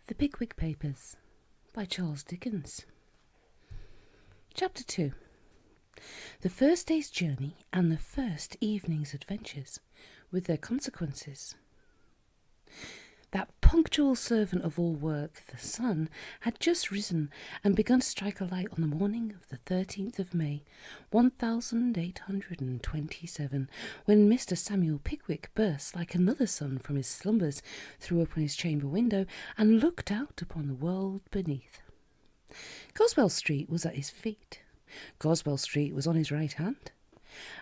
The Pickwick Papers by Charles Dickens. Chapter 2. The first day's journey and the first evening's adventures, with their consequences. That punctual servant of all work, the sun, had just risen and begun to strike a light on the morning of the 13th of May, 1827, when Mr. Samuel Pickwick burst like another sun from his slumbers, threw open his chamber window, and looked out upon the world beneath. Goswell Street was at his feet. Goswell Street was on his right hand.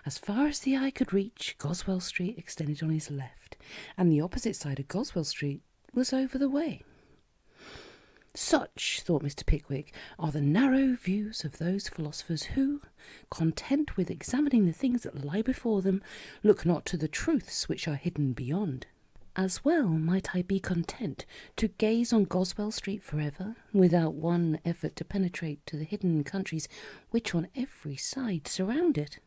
As far as the eye could reach, Goswell Street extended on his left, and the opposite side of Goswell Street was over the way. Such, thought Mr. Pickwick, are the narrow views of those philosophers who, content with examining the things that lie before them, look not to the truths which are hidden beyond. As well might I be content to gaze on Goswell Street forever, without one effort to penetrate to the hidden countries which on every side surround it.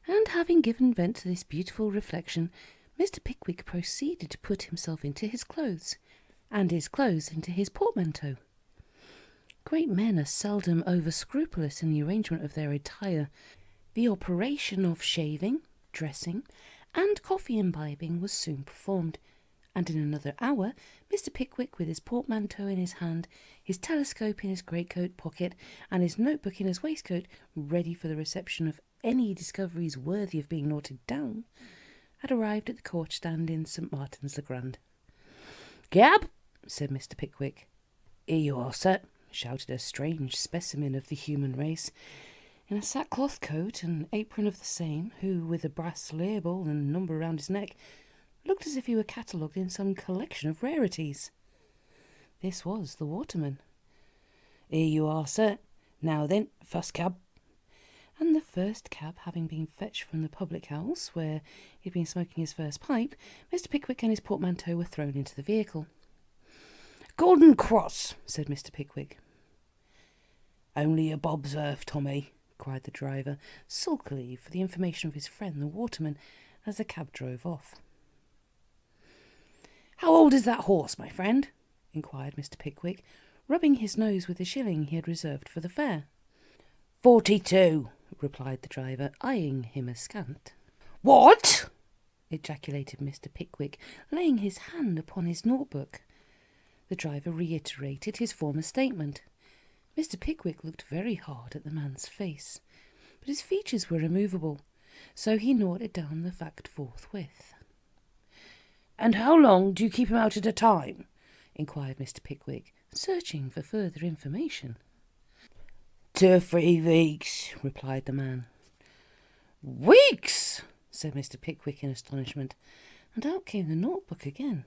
And having given vent to this beautiful reflection, Mr. Pickwick proceeded to put himself into his clothes, and his clothes into his portmanteau. Great men are seldom over-scrupulous in the arrangement of their attire. The operation of shaving, dressing, and coffee imbibing was soon performed, and in another hour Mr. Pickwick, with his portmanteau in his hand, his telescope in his greatcoat pocket, and his notebook in his waistcoat, ready for the reception of any discoveries worthy of being noted down, had arrived at the coach stand in St. Martin's-le-Grand. "Cab!" said Mr. Pickwick. "Here you are, sir," shouted a strange specimen of the human race, in a sackcloth coat and apron of the same, who, with a brass label and number round his neck, looked as if he were catalogued in some collection of rarities. This was the waterman. "Here you are, sir. Now then, first cab." And the first cab having been fetched from the public-house, where he had been smoking his first pipe, Mr. Pickwick and his portmanteau were thrown into the vehicle. "Golden Cross," said Mr. Pickwick. "Only a bob's worth, Tommy," cried the driver, sulkily, for the information of his friend the waterman, as the cab drove off. "How old is that horse, my friend?" inquired Mr. Pickwick, rubbing his nose with the shilling he had reserved for the fare. 42, replied the driver, eyeing him askant. "What?" ejaculated Mr. Pickwick, laying his hand upon his notebook. The driver reiterated his former statement. Mr. Pickwick looked very hard at the man's face, but his features were immovable, so he noted down the fact forthwith. "And how long do you keep him out at a time?" inquired Mr. Pickwick, searching for further information. 2 or 3 weeks, replied the man. "Weeks!" said Mr. Pickwick in astonishment, and out came the notebook again.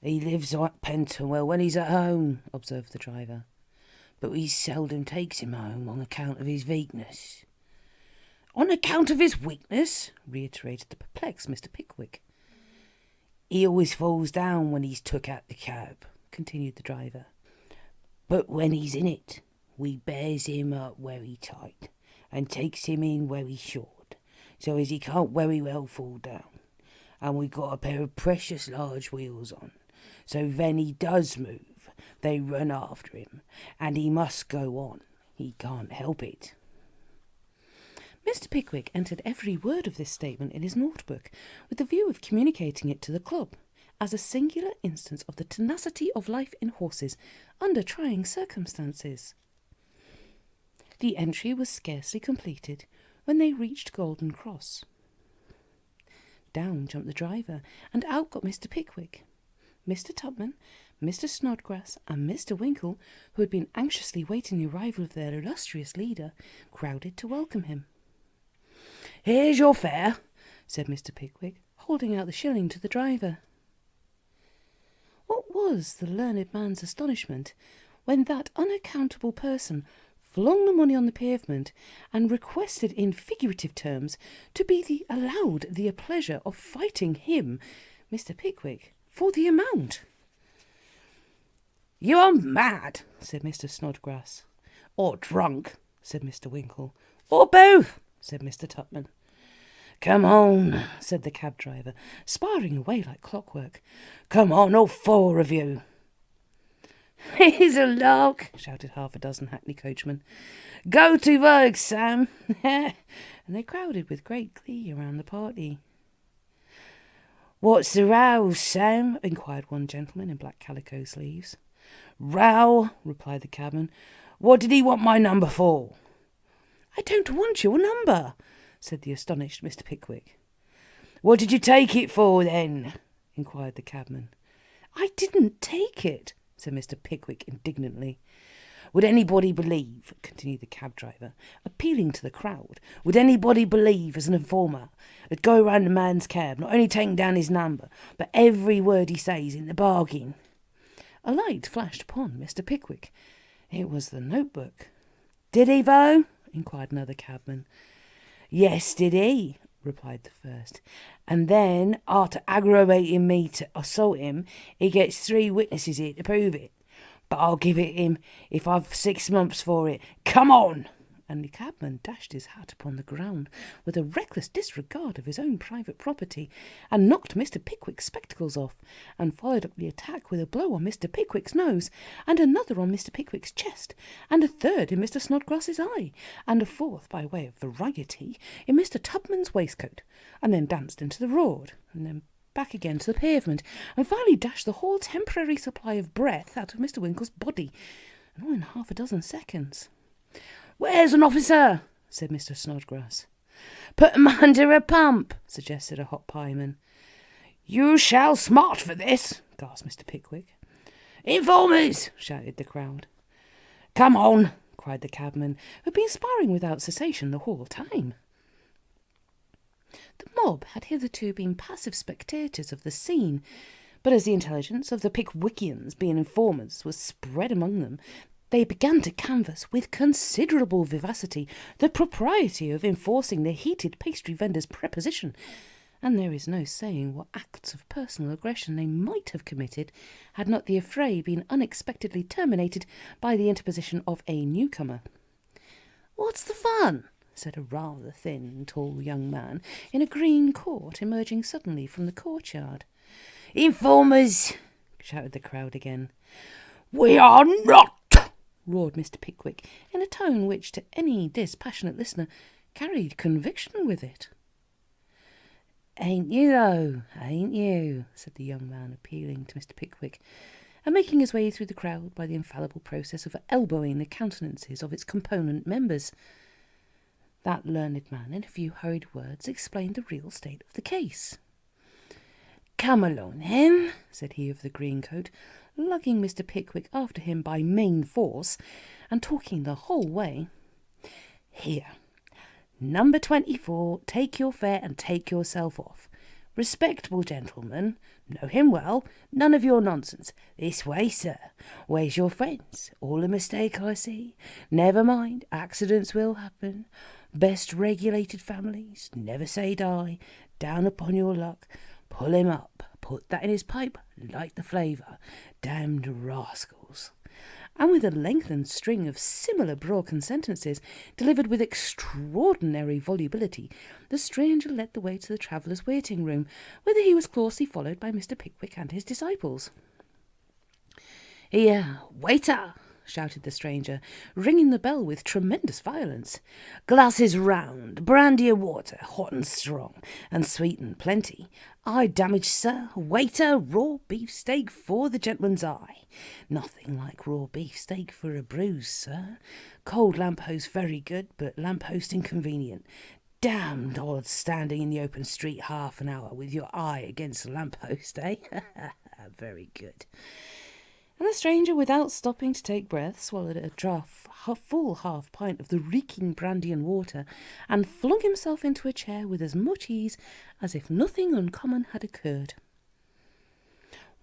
"He lives at Pentonwell when he's at home," observed the driver, "but he seldom takes him home on account of his weakness." "On account of his weakness?" reiterated the perplexed Mr. Pickwick. "He always falls down when he's took out the cab," continued the driver, "but when he's in it, we bears him up very tight and takes him in very short, so as he can't very well fall down, and we got a pair of precious large wheels on, so when he does move, they run after him, and he must go on. He can't help it." Mr. Pickwick entered every word of this statement in his notebook, with the view of communicating it to the club, as a singular instance of the tenacity of life in horses under trying circumstances. The entry was scarcely completed when they reached Golden Cross. Down jumped the driver, and out got Mr. Pickwick. Mr. Tupman, Mr. Snodgrass, and Mr. Winkle, who had been anxiously waiting the arrival of their illustrious leader, crowded to welcome him. "Here's your fare," said Mr. Pickwick, holding out the shilling to the driver. What was the learned man's astonishment when that unaccountable person flung the money on the pavement and requested in figurative terms to be allowed the pleasure of fighting him, Mr. Pickwick, for the amount. "You are mad," said Mr. Snodgrass. "Or drunk," said Mr. Winkle. "Or both," said Mr. Tupman. "Come on," said the cab driver, sparring away like clockwork. "Come on, all 4 of you." Here's a lark, shouted half a dozen hackney coachmen. Go to work, Sam. And they crowded with great glee around the party. What's the row, Sam? Inquired one gentleman in black calico sleeves. Row, replied the cabman. What did he want my number for? I don't want your number, said the astonished Mr. Pickwick. What did you take it for, then? Inquired the cabman. I didn't take it, said Mr. Pickwick indignantly. Would anybody believe, continued the cab driver, appealing to the crowd, would anybody believe as an informer that go round a man's cab, not only taking down his number, but every word he says in the bargain? A light flashed upon Mr. Pickwick. It was the notebook. Did he, though? Inquired another cabman. Yes, did he? Replied the first. And then, after aggravating me to assault him, he gets 3 witnesses here to prove it. But I'll give it him if I've 6 months for it. Come on! And the cabman dashed his hat upon the ground with a reckless disregard of his own private property, and knocked Mr. Pickwick's spectacles off, and followed up the attack with a blow on Mr. Pickwick's nose, and another on Mr. Pickwick's chest, and a third in Mr. Snodgrass's eye, and a fourth, by way of variety, in Mr. Tubman's waistcoat, and then danced into the road, and then back again to the pavement, and finally dashed the whole temporary supply of breath out of Mr. Winkle's body, and all in half a dozen seconds. Where's an officer? Said Mr. Snodgrass. Put him under a pump, suggested a hot pieman. You shall smart for this, gasped Mr. Pickwick. Informers, shouted the crowd. Come on, cried the cabman, who had been sparring without cessation the whole time. The mob had hitherto been passive spectators of the scene, but as the intelligence of the Pickwickians, being informers, was spread among them, they began to canvass with considerable vivacity the propriety of enforcing the heated pastry vendor's preposition, and there is no saying what acts of personal aggression they might have committed had not the affray been unexpectedly terminated by the interposition of a newcomer. What's the fun? Said a rather thin, tall young man in a green coat emerging suddenly from the courtyard. Informers, shouted the crowd again. We are not, roared Mr. Pickwick in a tone which, to any dispassionate listener, carried conviction with it. Ain't you, though, ain't you? Said the young man, appealing to Mr. Pickwick, and making his way through the crowd by the infallible process of elbowing the countenances of its component members. That learned man, in a few hurried words, explained the real state of the case. Come along, then, said he of the green coat, lugging Mr. Pickwick after him by main force, and talking the whole way. Here, number 24, take your fare and take yourself off. Respectable gentleman, know him well, none of your nonsense. This way, sir. Where's your friends? All a mistake, I see. Never mind, accidents will happen. Best regulated families, never say die. Down upon your luck. Pull him up, put that in his pipe, light the flavour. Damned rascals. And with a lengthened string of similar broken sentences, delivered with extraordinary volubility, the stranger led the way to the travellers' waiting room, whither he was closely followed by Mr. Pickwick and his disciples. Here, waiter! Shouted the stranger, ringing the bell with tremendous violence. Glasses round, brandy and water, hot and strong, and sweet and plenty. Eye damaged, sir. Waiter, raw beefsteak for the gentleman's eye. Nothing like raw beefsteak for a bruise, sir. Cold lamppost very good, but lamppost inconvenient. Damned odd standing in the open street half an hour with your eye against the lamppost, eh? Very good. And the stranger, without stopping to take breath, swallowed a full half pint of the reeking brandy and water, and flung himself into a chair with as much ease as if nothing uncommon had occurred.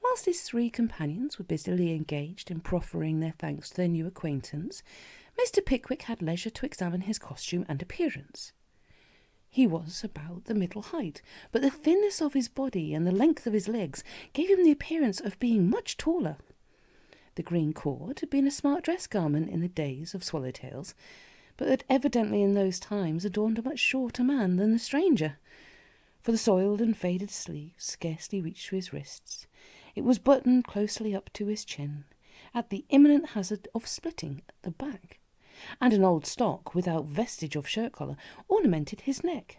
Whilst his 3 companions were busily engaged in proffering their thanks to their new acquaintance, Mr. Pickwick had leisure to examine his costume and appearance. He was about the middle height, but the thinness of his body and the length of his legs gave him the appearance of being much taller. The green cord had been a smart dress garment in the days of swallowtails, but had evidently in those times adorned a much shorter man than the stranger, for the soiled and faded sleeves scarcely reached to his wrists. It was buttoned closely up to his chin, at the imminent hazard of splitting at the back, and an old stock without vestige of shirt collar ornamented his neck.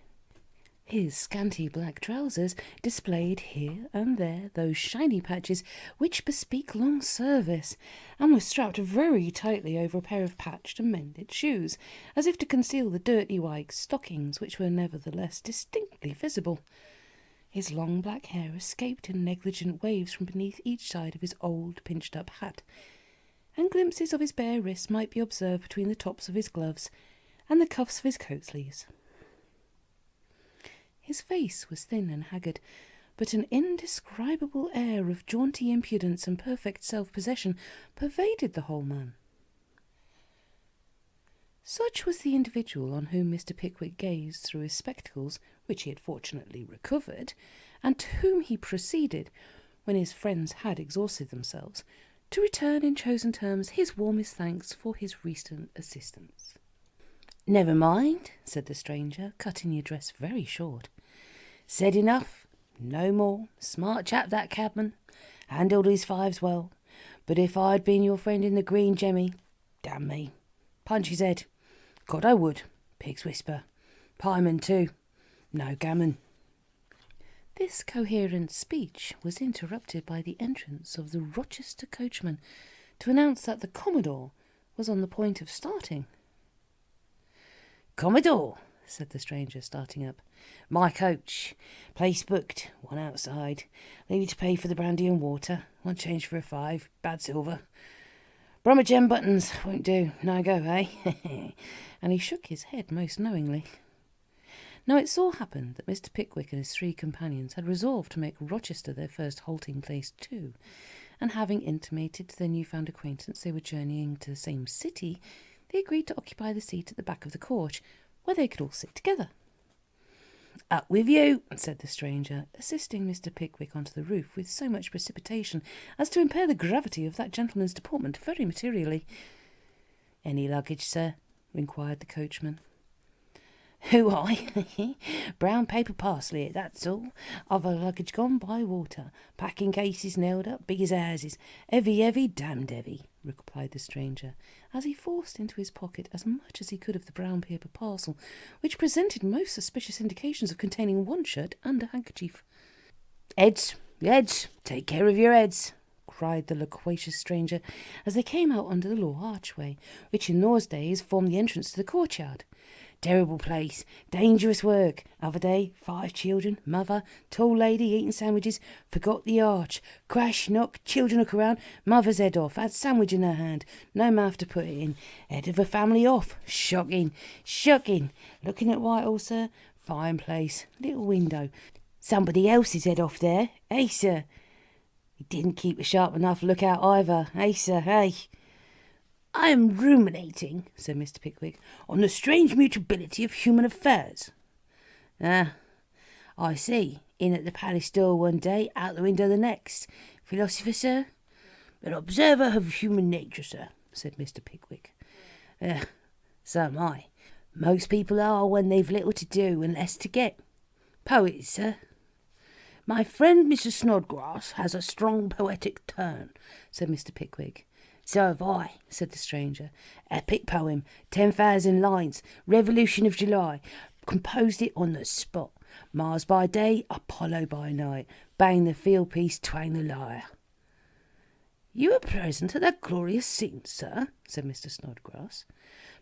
His scanty black trousers displayed here and there those shiny patches which bespeak long service, and were strapped very tightly over a pair of patched and mended shoes, as if to conceal the dirty white stockings which were nevertheless distinctly visible. His long black hair escaped in negligent waves from beneath each side of his old pinched-up hat, and glimpses of his bare wrists might be observed between the tops of his gloves and the cuffs of his coat sleeves. His face was thin and haggard, but an indescribable air of jaunty impudence and perfect self-possession pervaded the whole man. Such was the individual on whom Mr. Pickwick gazed through his spectacles, which he had fortunately recovered, and to whom he proceeded, when his friends had exhausted themselves, to return in chosen terms his warmest thanks for his recent assistance. "Never mind," said the stranger, cutting the address very short. "Said enough, no more. Smart chap, that cabman. Handled his fives well. But if I'd been your friend in the green jemmy, damn me, punch his head. God, I would. Pigs whisper. Pieman too. No gammon." This coherent speech was interrupted by the entrance of the Rochester coachman to announce that the Commodore was on the point of starting. "Commodore," said the stranger, starting up. "My coach. Place booked. One outside. Leave you to pay for the brandy and water. One change for a 5. Bad silver. Brummagem buttons. Won't do. No go, eh?" And he shook his head most knowingly. Now it so happened that Mr. Pickwick and his 3 companions had resolved to make Rochester their first halting place too, and having intimated to their new-found acquaintance they were journeying to the same city, they agreed to occupy the seat at the back of the coach, where they could all sit together. "Up with you," said the stranger, assisting Mr. Pickwick onto the roof with so much precipitation as to impair the gravity of that gentleman's deportment very materially. "Any luggage, sir?" inquired the coachman. "Who, I? Brown paper parcel, that's all. I've a luggage gone by water. Packing cases nailed up, big as houses. Heavy, damned heavy," replied the stranger, as he forced into his pocket as much as he could of the brown paper parcel, which presented most suspicious indications of containing one shirt and a handkerchief. Heads, take care of your heads," cried the loquacious stranger, as they came out under the law archway, which in those days formed the entrance to the courtyard. "Terrible place, dangerous work. Other day, 5 children, mother, tall lady eating sandwiches, forgot the arch. Crash, knock, children look around, mother's head off, had sandwich in her hand, no mouth to put it in. Head of a family off. Shocking. Looking at Whitehall, sir, fine place, little window. Somebody else's head off there, eh, sir? He didn't keep a sharp enough lookout either, eh, sir, eh?" "I am ruminating," said Mr. Pickwick, "on the strange mutability of human affairs." "Ah, I see. In at the palace door one day, out the window the next. Philosopher, sir?" "An observer of human nature, sir," said Mr. Pickwick. So am I. Most people are when they've little to do and less to get. Poet, sir." "My friend Mr. Snodgrass has a strong poetic turn," said Mr. Pickwick. "So have I," said the stranger. "Epic poem, 10,000 lines, Revolution of July. Composed it on the spot. Mars by day, Apollo by night. Bang the field piece, twang the lyre." "You were present at that glorious scene, sir," said Mr. Snodgrass.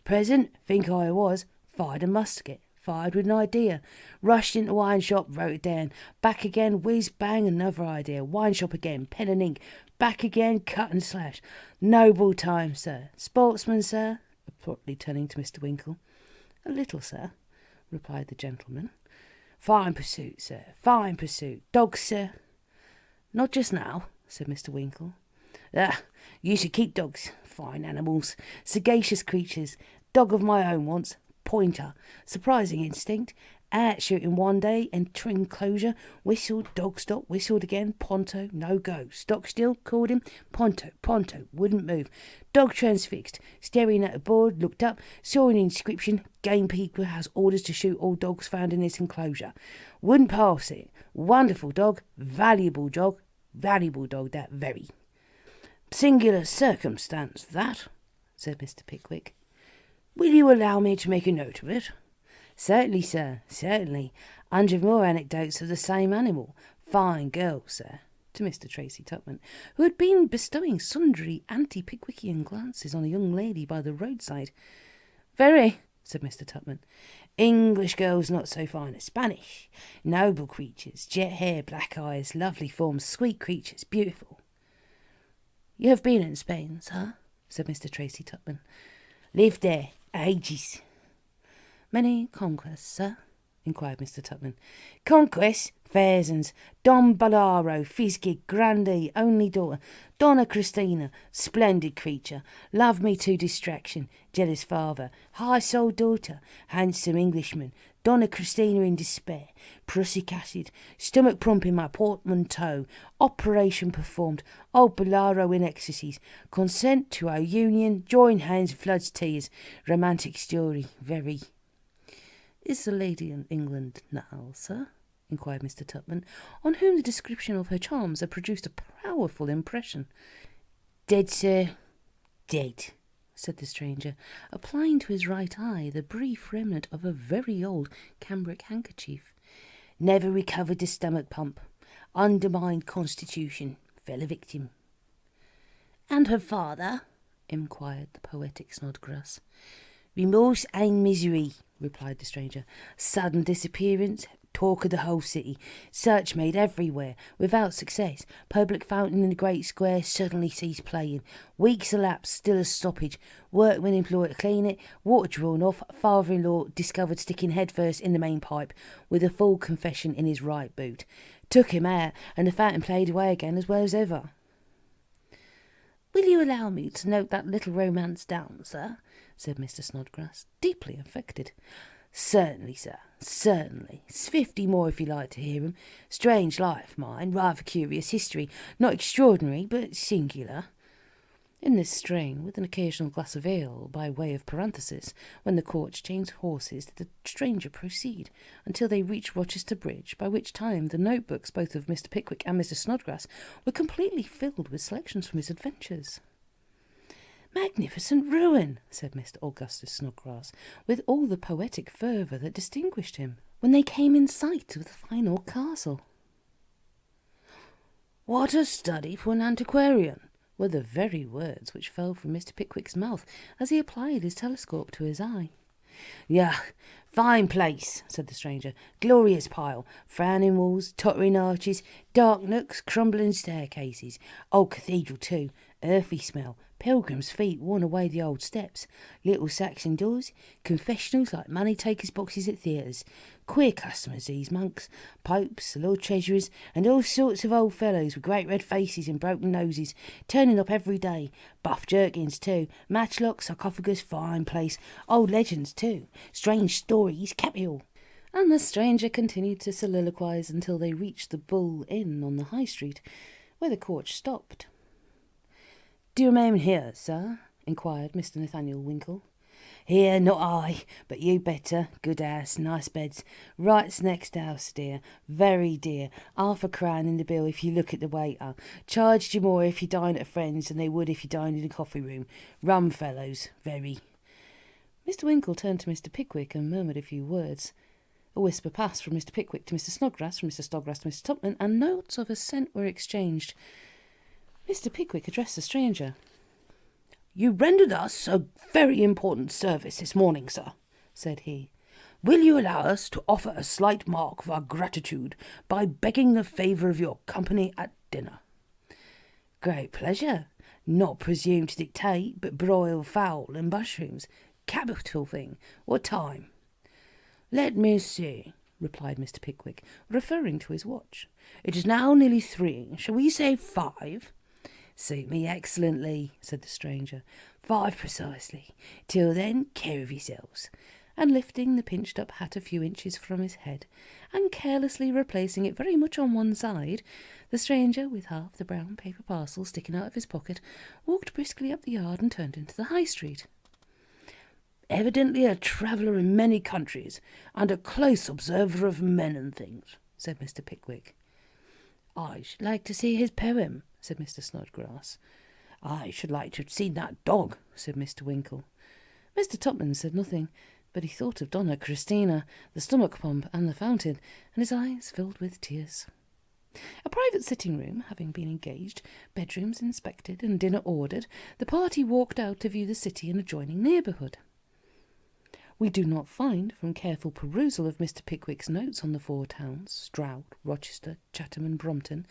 "Present? Think I was. Fired a musket. Fired with an idea. Rushed into wine shop, wrote it down. Back again, whiz, bang, another idea. Wine shop again, pen and ink. Back again, cut and slash. Noble time, sir. Sportsman, sir?" abruptly turning to Mr. Winkle. "A little, sir," replied the gentleman. "Fine pursuit, sir. Fine pursuit. Dogs, sir?" "Not just now," said Mr. Winkle. Used to keep dogs. Fine animals. Sagacious creatures. Dog of my own once. Pointer. Surprising instinct. Out shooting one day, entering enclosure. Whistled, dog stopped, whistled again. Ponto, no go. Stock still, called him. Ponto, wouldn't move. Dog transfixed. Staring at a board, looked up, saw an inscription. Gamekeeper has orders to shoot all dogs found in this enclosure. Wouldn't pass it. Wonderful dog. Valuable dog, that very. Singular circumstance, that, said Mr. Pickwick. Will you allow me to make a note of it? Certainly, sir, certainly. 100 more anecdotes of the same animal. Fine girl, sir, to Mr. Tracy Tupman, who had been bestowing sundry anti-Pickwickian glances on a young lady by the roadside. Very, said Mr. Tupman. English girls not so fine as Spanish. Noble creatures, jet hair, black eyes, lovely forms, sweet creatures, beautiful. You have been in Spain, sir, said Mr. Tracy Tupman. Lived there, ages. Many conquests, sir? Inquired Mr. Tupman. Conquests? Thousands. Don Bolaro, Fizgig, Grandee, only daughter. Donna Christina, splendid creature. Loved me to distraction. Jealous father. High-souled daughter. Handsome Englishman. Donna Christina in despair. Prussic acid. Stomach plump in my portmanteau. Operation performed. Old Bolaro in ecstasies. Consent to our union. Join hands, floods tears. Romantic story. Very. Is the lady in England now, sir? Inquired Mr. Tupman, on whom the description of her charms had produced a powerful impression. Dead, sir, dead, said the stranger, applying to his right eye the brief remnant of a very old cambric handkerchief. Never recovered the stomach pump. Undermined constitution. Fell a victim. And her father? Inquired the poetic Snodgrass. Remorse and misery, replied the stranger. Sudden disappearance, talk of the whole city. Search made everywhere, without success. Public fountain in the great square suddenly ceased playing. Weeks elapsed, still a stoppage. Workmen employed to clean it. Water drawn off. Father-in-law discovered sticking headfirst in the main pipe, with a full confession in his right boot. Took him out, and the fountain played away again as well as ever. Will you allow me to note that little romance down, sir? Said Mr. Snodgrass, deeply affected. Certainly, sir, certainly. 50 more if you like to hear 'em. Strange life, mine, rather curious history, not extraordinary, but singular. In this strain, with an occasional glass of ale by way of parenthesis, when the coach changed horses, did the stranger proceed, until they reached Rochester Bridge, by which time the notebooks both of Mr. Pickwick and Mr. Snodgrass were completely filled with selections from his adventures. Magnificent ruin, said Mr. Augustus Snodgrass, with all the poetic fervour that distinguished him, when they came in sight of the fine old castle. What a study for an antiquarian, were the very words which fell from Mr. Pickwick's mouth as he applied his telescope to his eye. Yah, fine place, said the stranger. Glorious pile, frowning walls, tottering arches, dark nooks, crumbling staircases. Old cathedral too, earthy smell, pilgrims' feet worn away the old steps, little Saxon doors, confessionals like money-takers' boxes at theatres. Queer customers, these monks, popes, the Lord Treasurers, and all sorts of old fellows with great red faces and broken noses, turning up every day. Buff jerkins too, matchlock, sarcophagus, fine place, old legends too, strange stories, capital. And the stranger continued to soliloquize until they reached the Bull Inn on the High Street, where the coach stopped. Do you remain here, sir? Inquired Mr. Nathaniel Winkle. Here, not I, but you better. Good house, nice beds. Right's next house, dear. Very dear. £half-a-crown in the bill if you look at the waiter. Charged you more if you dine at a friend's than they would if you dined in a coffee room. Rum fellows, very. Mr. Winkle turned to Mr. Pickwick and murmured a few words. A whisper passed from Mr. Pickwick to Mr. Snodgrass, from Mr. Snodgrass to Mr. Tupman, and notes of assent were exchanged. Mr. Pickwick addressed the stranger. You rendered us a very important service this morning, sir, said he. Will you allow us to offer a slight mark of our gratitude by begging the favour of your company at dinner? Great pleasure. Not presume to dictate, but broil fowl and mushrooms. Capital thing. What time? Let me see, replied Mr. Pickwick, referring to his watch. It is now nearly 3. Shall we say 5? Suit me excellently, said the stranger. 5 precisely. Till then, care of yourselves. And lifting the pinched-up hat a few inches from his head, and carelessly replacing it very much on one side, the stranger, with half the brown paper parcel sticking out of his pocket, walked briskly up the yard and turned into the High Street. Evidently a traveller in many countries, and a close observer of men and things, said Mr. Pickwick. I should like to see his poem, said Mr. Snodgrass. "I should like to have seen that dog," said Mr. Winkle. Mr. Tupman said nothing, but he thought of Donna Christina, the stomach pump, and the fountain, and his eyes filled with tears. A private sitting-room having been engaged, bedrooms inspected, and dinner ordered, the party walked out to view the city and adjoining neighbourhood. We do not find, from careful perusal of Mr. Pickwick's notes on the four towns, Stroud, Rochester, Chatham, and Brompton,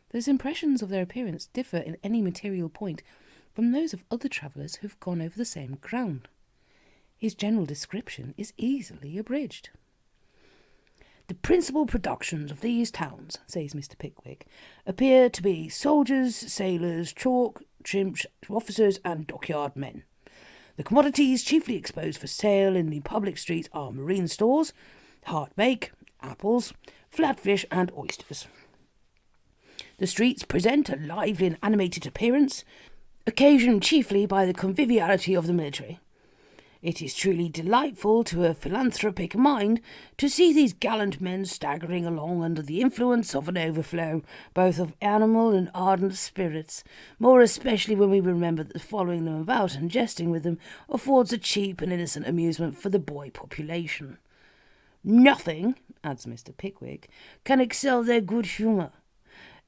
that his impressions of their appearance differ in any material point from those of other travellers who have gone over the same ground. His general description is easily abridged. "The principal productions of these towns," says Mr. Pickwick, "appear to be soldiers, sailors, chalk, chimps, officers, and dockyard men. The commodities chiefly exposed for sale in the public streets are marine stores, hard bake, apples, flatfish, and oysters. The streets present a lively and animated appearance, occasioned chiefly by the conviviality of the military. It is truly delightful to a philanthropic mind to see these gallant men staggering along under the influence of an overflow both of animal and ardent spirits, more especially when we remember that following them about and jesting with them affords a cheap and innocent amusement for the boy population. Nothing," adds Mr. Pickwick, "can excel their good humour.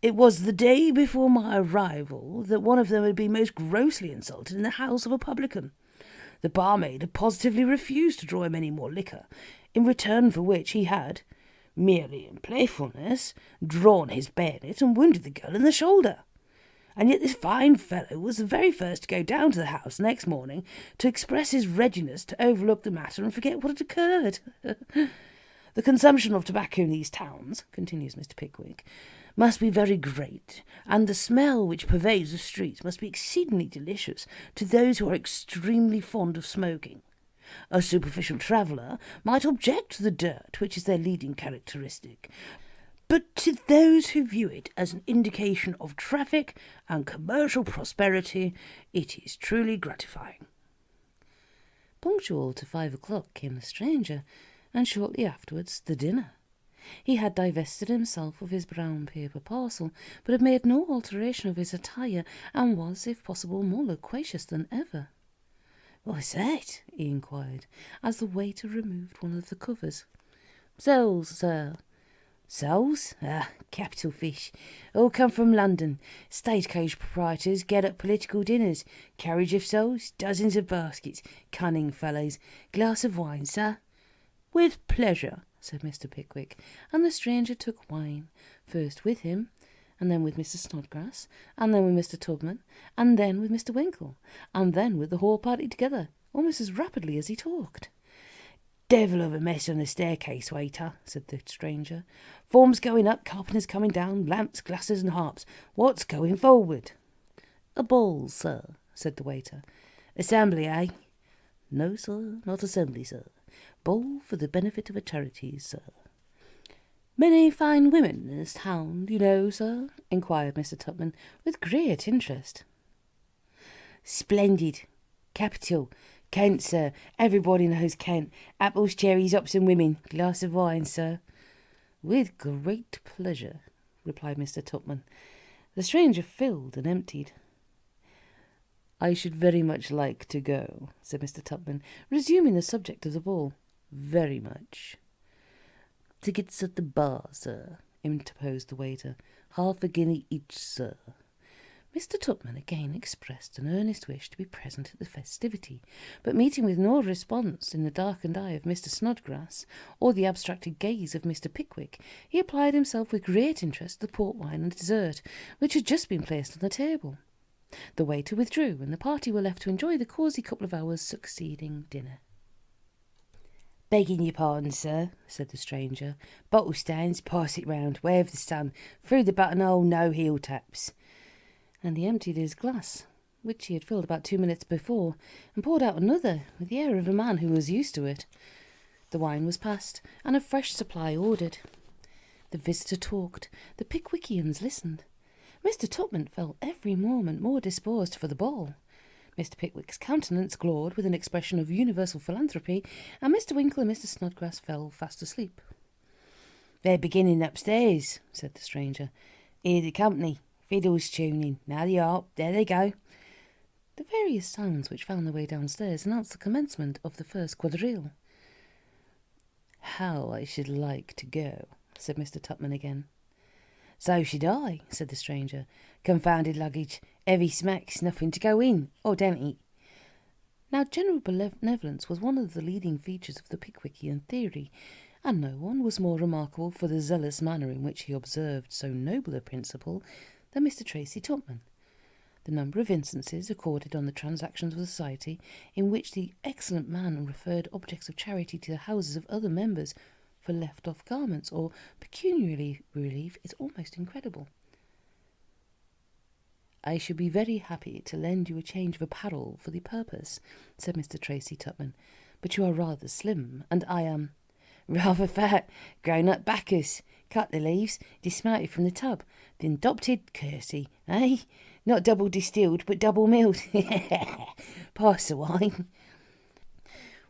It was the day before my arrival that one of them had been most grossly insulted in the house of a publican. The barmaid had positively refused to draw him any more liquor, in return for which he had, merely in playfulness, drawn his bayonet and wounded the girl in the shoulder. And yet this fine fellow was the very first to go down to the house next morning to express his readiness to overlook the matter and forget what had occurred. The consumption of tobacco in these towns," continues Mr. Pickwick, "must be very great, and the smell which pervades the streets must be exceedingly delicious to those who are extremely fond of smoking. A superficial traveller might object to the dirt, which is their leading characteristic, but to those who view it as an indication of traffic and commercial prosperity, it is truly gratifying." Punctual to 5 o'clock came the stranger, and shortly afterwards the dinner. He had divested himself of his brown paper parcel, but had made no alteration of his attire, and was, if possible, more loquacious than ever. "What's that?" he inquired, as the waiter removed one of the covers. "Soles, sir." "Soles? Capital fish. All come from London. Stagecoach proprietors get up political dinners. Carriage of soles, dozens of baskets. Cunning fellows. Glass of wine, sir?" "With pleasure," said Mr. Pickwick, and the stranger took wine, first with him, and then with Mr. Snodgrass, and then with Mr. Tubman, and then with Mr. Winkle, and then with the whole party together, almost as rapidly as he talked. "Devil of a mess on the staircase, waiter," said the stranger. "Forms going up, carpenters coming down, lamps, glasses, and harps. What's going forward?" "A ball, sir," said the waiter. "Assembly, eh?" "No, sir, not assembly, sir. Ball for the benefit of a charity, sir." "Many fine women in this town, you know, sir?" inquired Mr. Tupman, with great interest. "Splendid. Capital. Kent, sir. Everybody knows Kent. Apples, cherries, hops, and women. Glass of wine, sir." "With great pleasure," replied Mr. Tupman. The stranger filled and emptied. "I should very much like to go," said Mr. Tupman, resuming the subject of the ball. "Very much." "Tickets at the bar, sir," interposed the waiter. "Half a guinea each, sir." Mr. Tupman again expressed an earnest wish to be present at the festivity, but meeting with no response in the darkened eye of Mr. Snodgrass or the abstracted gaze of Mr. Pickwick, he applied himself with great interest to the port wine and dessert, which had just been placed on the table. The waiter withdrew, and the party were left to enjoy the cosy couple of hours succeeding dinner. "Begging your pardon, sir," said the stranger. "Bottle stands, pass it round, way of the sun, through the buttonhole, no heel taps." And he emptied his glass, which he had filled about 2 minutes before, and poured out another with the air of a man who was used to it. The wine was passed, and a fresh supply ordered. The visitor talked, the Pickwickians listened. Mr. Tupman felt every moment more disposed for the ball. Mr. Pickwick's countenance glowed with an expression of universal philanthropy, and Mr. Winkle and Mr. Snodgrass fell fast asleep. "They're beginning upstairs," said the stranger. "Hear the company. Fiddles tuning. Now the harp. There they go." The various sounds which found their way downstairs announced the commencement of the first quadrille. "How I should like to go," said Mr. Tupman again. "So should I," said the stranger. "Confounded luggage. Heavy smacks, nothing to go in, or don't it?" Now, general benevolence was one of the leading features of the Pickwickian theory, and no one was more remarkable for the zealous manner in which he observed so noble a principle than Mr. Tracy Tupman. The number of instances recorded on the transactions of society in which the excellent man referred objects of charity to the houses of other members for left-off garments or pecuniary relief is almost incredible. "I should be very happy to lend you a change of apparel for the purpose," said Mr. Tracy Tupman, "but you are rather slim, and I am—" "Rather fat, grown-up Bacchus. Cut the leaves, dismounted from the tub, then adopted Kersey, eh? Not double distilled, but double milled. Pass the wine."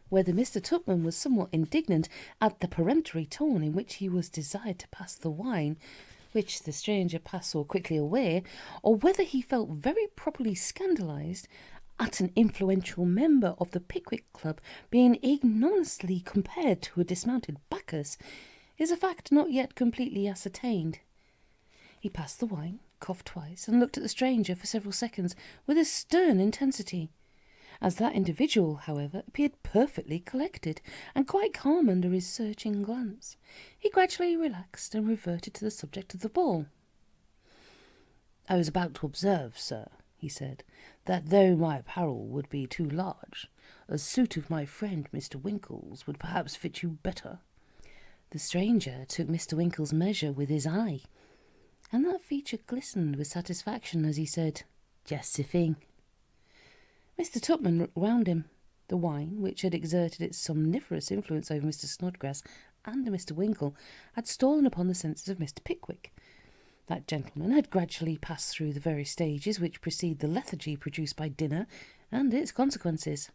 Whether Mr. Tupman was somewhat indignant at the peremptory tone in which he was desired to pass the wine, which the stranger passed so quickly away, or whether he felt very properly scandalized at an influential member of the Pickwick Club being ignominiously compared to a dismounted Bacchus, is a fact not yet completely ascertained. He passed the wine, coughed twice, and looked at the stranger for several seconds with a stern intensity. As that individual, however, appeared perfectly collected and quite calm under his searching glance, he gradually relaxed and reverted to the subject of the ball. "I was about to observe, sir," he said, "that though my apparel would be too large, a suit of my friend Mr. Winkle's would perhaps fit you better." The stranger took Mr. Winkle's measure with his eye, and that feature glistened with satisfaction as he said, "Just the thing." Mr. Tupman looked round him. The wine, which had exerted its somniferous influence over Mr. Snodgrass and Mr. Winkle, had stolen upon the senses of Mr. Pickwick. That gentleman had gradually passed through the very stages which precede the lethargy produced by dinner and its consequences.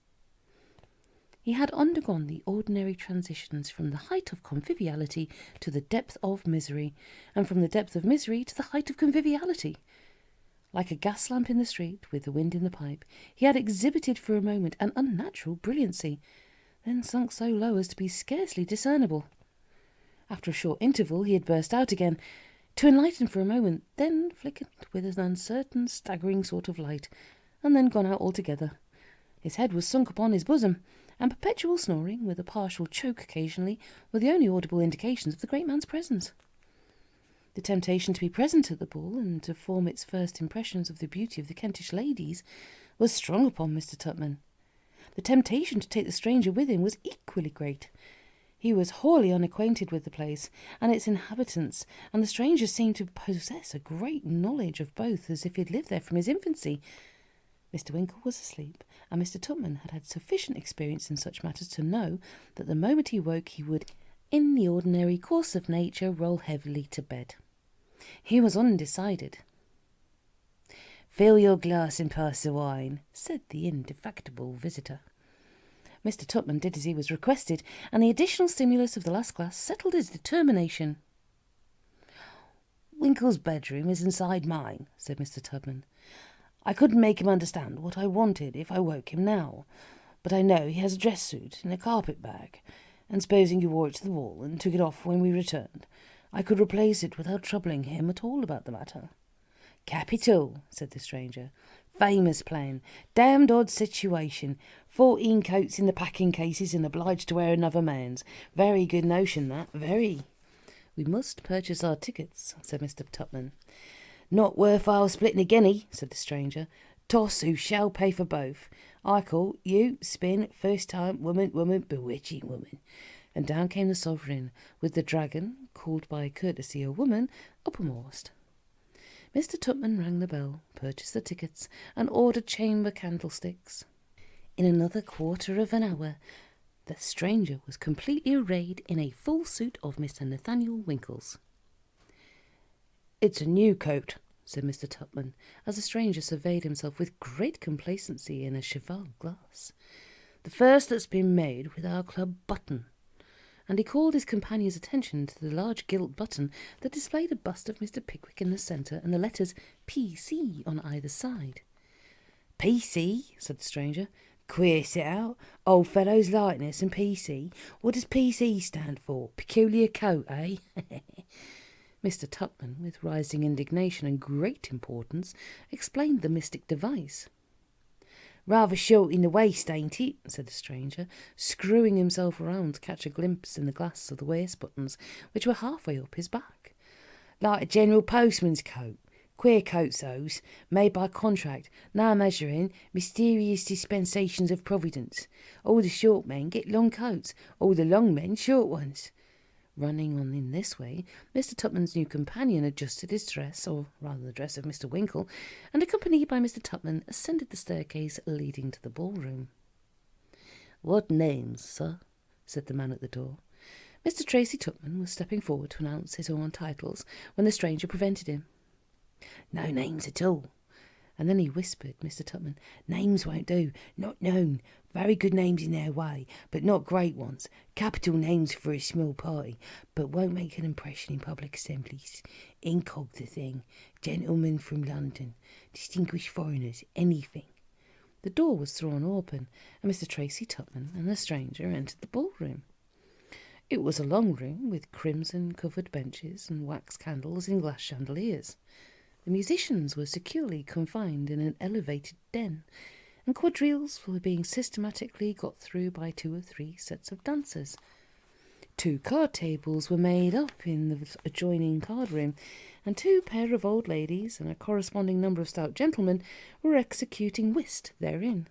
He had undergone the ordinary transitions from the height of conviviality to the depth of misery, and from the depth of misery to the height of conviviality. Like a gas lamp in the street, with the wind in the pipe, he had exhibited for a moment an unnatural brilliancy, then sunk so low as to be scarcely discernible. After a short interval he had burst out again, to enlighten for a moment, then flickered with an uncertain, staggering sort of light, and then gone out altogether. His head was sunk upon his bosom, and perpetual snoring, with a partial choke occasionally, were the only audible indications of the great man's presence. The temptation to be present at the ball, and to form its first impressions of the beauty of the Kentish ladies, was strong upon Mr. Tupman. The temptation to take the stranger with him was equally great. He was wholly unacquainted with the place and its inhabitants, and the stranger seemed to possess a great knowledge of both, as if he had lived there from his infancy. Mr. Winkle was asleep, and Mr. Tupman had had sufficient experience in such matters to know that the moment he woke he would, in the ordinary course of nature, roll heavily to bed. He was undecided. "Fill your glass and pass the wine," said the indefatigable visitor. Mr. Tupman did as he was requested, and the additional stimulus of the last glass settled his determination. "Winkle's bedroom is inside mine," said Mr. Tupman. "I couldn't make him understand what I wanted if I woke him now, but I know he has a dress suit and a carpet bag, and supposing you wore it to the ball and took it off when we returned, I could replace it without troubling him at all about the matter." "Capital," said the stranger. "Famous plan. Damned odd situation. 14 coats in the packing cases and obliged to wear another man's. Very good notion, that, very." "We must purchase our tickets," said Mr. Tupman. "Not worth while splitting a guinea," said the stranger. "Toss who shall pay for both. I call you, spin, first time, woman, bewitching woman." And down came the sovereign, with the dragon, called by courtesy a woman, uppermost. Mr. Tupman rang the bell, purchased the tickets, and ordered chamber candlesticks. In another quarter of an hour, the stranger was completely arrayed in a full suit of Mr. Nathaniel Winkle's. "It's a new coat," said Mr. Tupman, as the stranger surveyed himself with great complacency in a cheval glass. "The first that's been made with our club button." And he called his companion's attention to the large gilt button that displayed a bust of Mr. Pickwick in the centre and the letters P.C. on either side. PC, said the stranger. Queer set out. Old fellow's likeness and PC. What does PC stand for? Peculiar coat, eh? Mr. Tupman, with rising indignation and great importance, explained the mystic device. Rather short in the waist, ain't it? Said the stranger, screwing himself around to catch a glimpse in the glass of the waist buttons, which were halfway up his back. Like a general postman's coat. Queer coats those, made by contract, no measuring, mysterious dispensations of Providence. All the short men get long coats, all the long men short ones. Running on in this way, Mr. Tupman's new companion adjusted his dress, or rather the dress of Mr. Winkle, and accompanied by Mr. Tupman, ascended the staircase leading to the ballroom. "What names, sir?" said the man at the door. Mr. Tracy Tupman was stepping forward to announce his own titles when the stranger prevented him. "No names at all." And then he whispered, Mr. Tupman, "Names won't do. Not known. Very good names in their way, but not great ones. Capital names for a small party, but won't make an impression in public assemblies. Incog the thing. Gentlemen from London. Distinguished foreigners. Anything." The door was thrown open, and Mr. Tracy Tupman and the stranger entered the ballroom. It was a long room with crimson-covered benches and wax candles in glass chandeliers. The musicians were securely confined in an elevated den, and quadrilles were being systematically got through by 2 or 3 sets of dancers. 2 card tables were made up in the adjoining card room, and 2 pair of old ladies and a corresponding number of stout gentlemen were executing whist therein.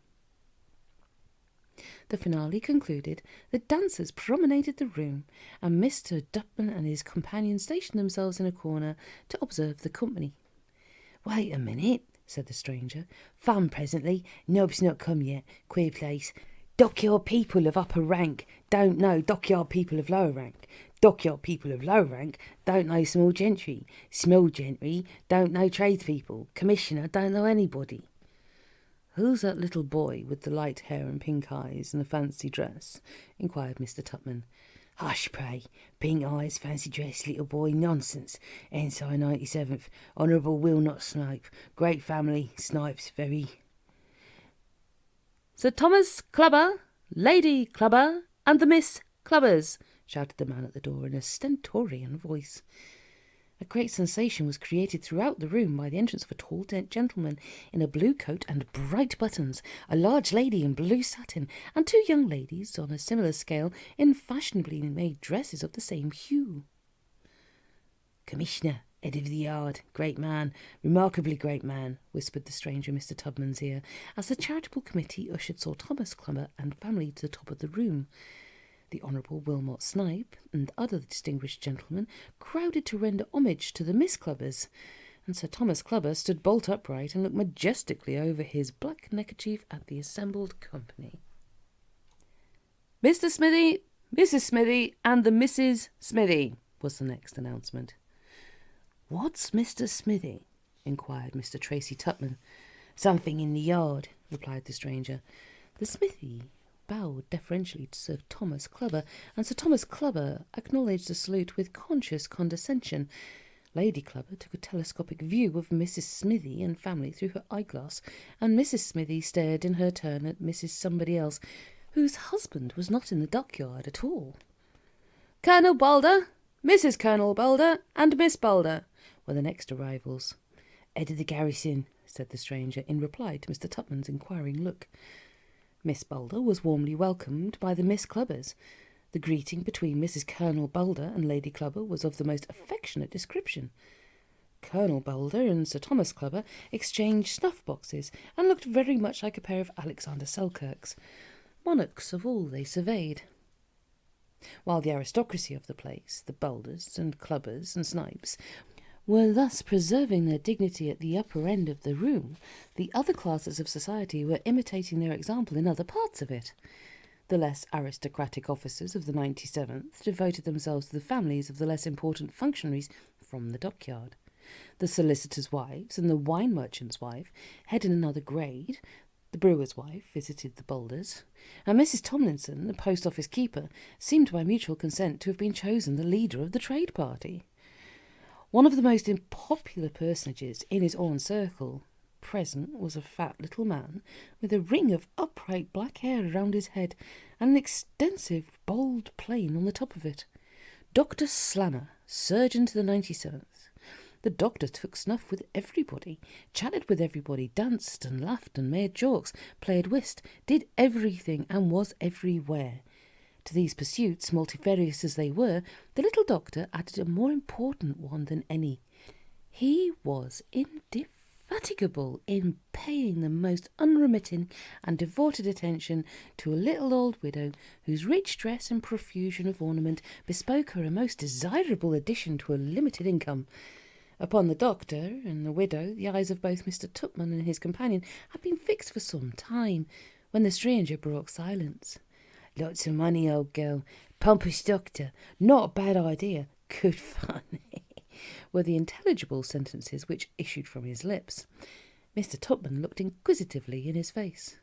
The finale concluded, the dancers promenaded the room, and Mr. Tupman and his companion stationed themselves in a corner to observe the company. "Wait a minute," said the stranger. "Fun presently. Nob's not come yet. Queer place. Dockyard people of upper rank don't know dockyard people of lower rank. Dockyard people of lower rank don't know small gentry. Small gentry don't know tradespeople. Commissioner don't know anybody." "Who's that little boy with the light hair and pink eyes and the fancy dress?" inquired Mr. Tupman. "Hush, pray. Pink eyes, fancy dress, little boy, nonsense. Ensign 97th, Honourable Wilnot Snipe. Great family, Snipes, very." "Sir Thomas Clubber, Lady Clubber, and the Miss Clubbers," shouted the man at the door in a stentorian voice. A great sensation was created throughout the room by the entrance of a tall gentleman in a blue coat and bright buttons, a large lady in blue satin, and 2 young ladies on a similar scale in fashionably made dresses of the same hue. "Commissioner, head of the yard, great man, remarkably great man," whispered the stranger in Mr. Tupman's ear, as the charitable committee ushered Sir Thomas Clubber and family to the top of the room. The Honourable Wilmot Snipe and other distinguished gentlemen crowded to render homage to the Miss Clubbers, and Sir Thomas Clubber stood bolt upright and looked majestically over his black neckerchief at the assembled company. "Mr. Smithy, Mrs. Smithy, and the Misses Smithy," was the next announcement. "What's Mr. Smithy?" inquired Mr. Tracy Tupman. "Something in the yard," replied the stranger. The Smithy bowed deferentially to Sir Thomas Clubber, and Sir Thomas Clubber acknowledged the salute with conscious condescension. Lady Clubber took a telescopic view of Mrs. Smithy and family through her eyeglass, and Mrs. Smithy stared in her turn at Mrs. Somebody Else, whose husband was not in the dockyard at all. "Colonel Boulder, Mrs. Colonel Boulder, and Miss Boulder," were the next arrivals. "Head of the garrison," said the stranger, in reply to Mr. Tupman's inquiring look. Miss Boulder was warmly welcomed by the Miss Clubbers. The greeting between Mrs. Colonel Boulder and Lady Clubber was of the most affectionate description. Colonel Boulder and Sir Thomas Clubber exchanged snuff-boxes and looked very much like a pair of Alexander Selkirks, monarchs of all they surveyed. While the aristocracy of the place, the Boulders and Clubbers and Snipes, were thus preserving their dignity at the upper end of the room, the other classes of society were imitating their example in other parts of it. The less aristocratic officers of the 97th devoted themselves to the families of the less important functionaries from the dockyard. The solicitors' wives and the wine merchant's wife headed another grade. The brewer's wife visited the Boulders, and Mrs. Tomlinson, the post office keeper, seemed by mutual consent to have been chosen the leader of the trade party. One of the most unpopular personages in his own circle, present was a fat little man with a ring of upright black hair around his head and an extensive bald plain on the top of it. Dr. Slammer, surgeon to the 97th. The doctor took snuff with everybody, chatted with everybody, danced and laughed and made jokes, played whist, did everything and was everywhere. To these pursuits, multifarious as they were, the little doctor added a more important one than any. He was indefatigable in paying the most unremitting and devoted attention to a little old widow whose rich dress and profusion of ornament bespoke her a most desirable addition to a limited income. Upon the doctor and the widow, the eyes of both Mr. Tupman and his companion had been fixed for some time, when the stranger broke silence. "Lots of money, old girl. Pompous doctor. Not a bad idea. Good fun," were the intelligible sentences which issued from his lips. Mr. Tupman looked inquisitively in his face.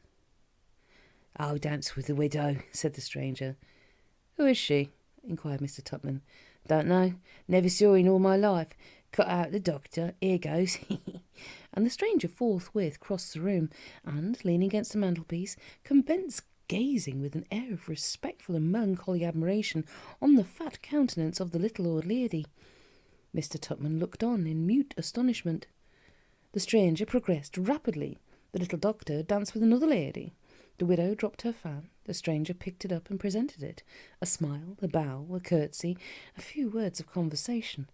"I'll dance with the widow," said the stranger. "Who is she?" inquired Mr. Tupman. "Don't know. Never saw her in all my life. Cut out the doctor. Here goes." And the stranger forthwith crossed the room and, leaning against the mantelpiece, commenced gazing with an air of respectful and melancholy admiration on the fat countenance of the little old lady. Mr. Tupman looked on in mute astonishment. The stranger progressed rapidly. The little doctor danced with another lady. The widow dropped her fan. The stranger picked it up and presented it. A smile, a bow, a curtsy, a few words of conversation.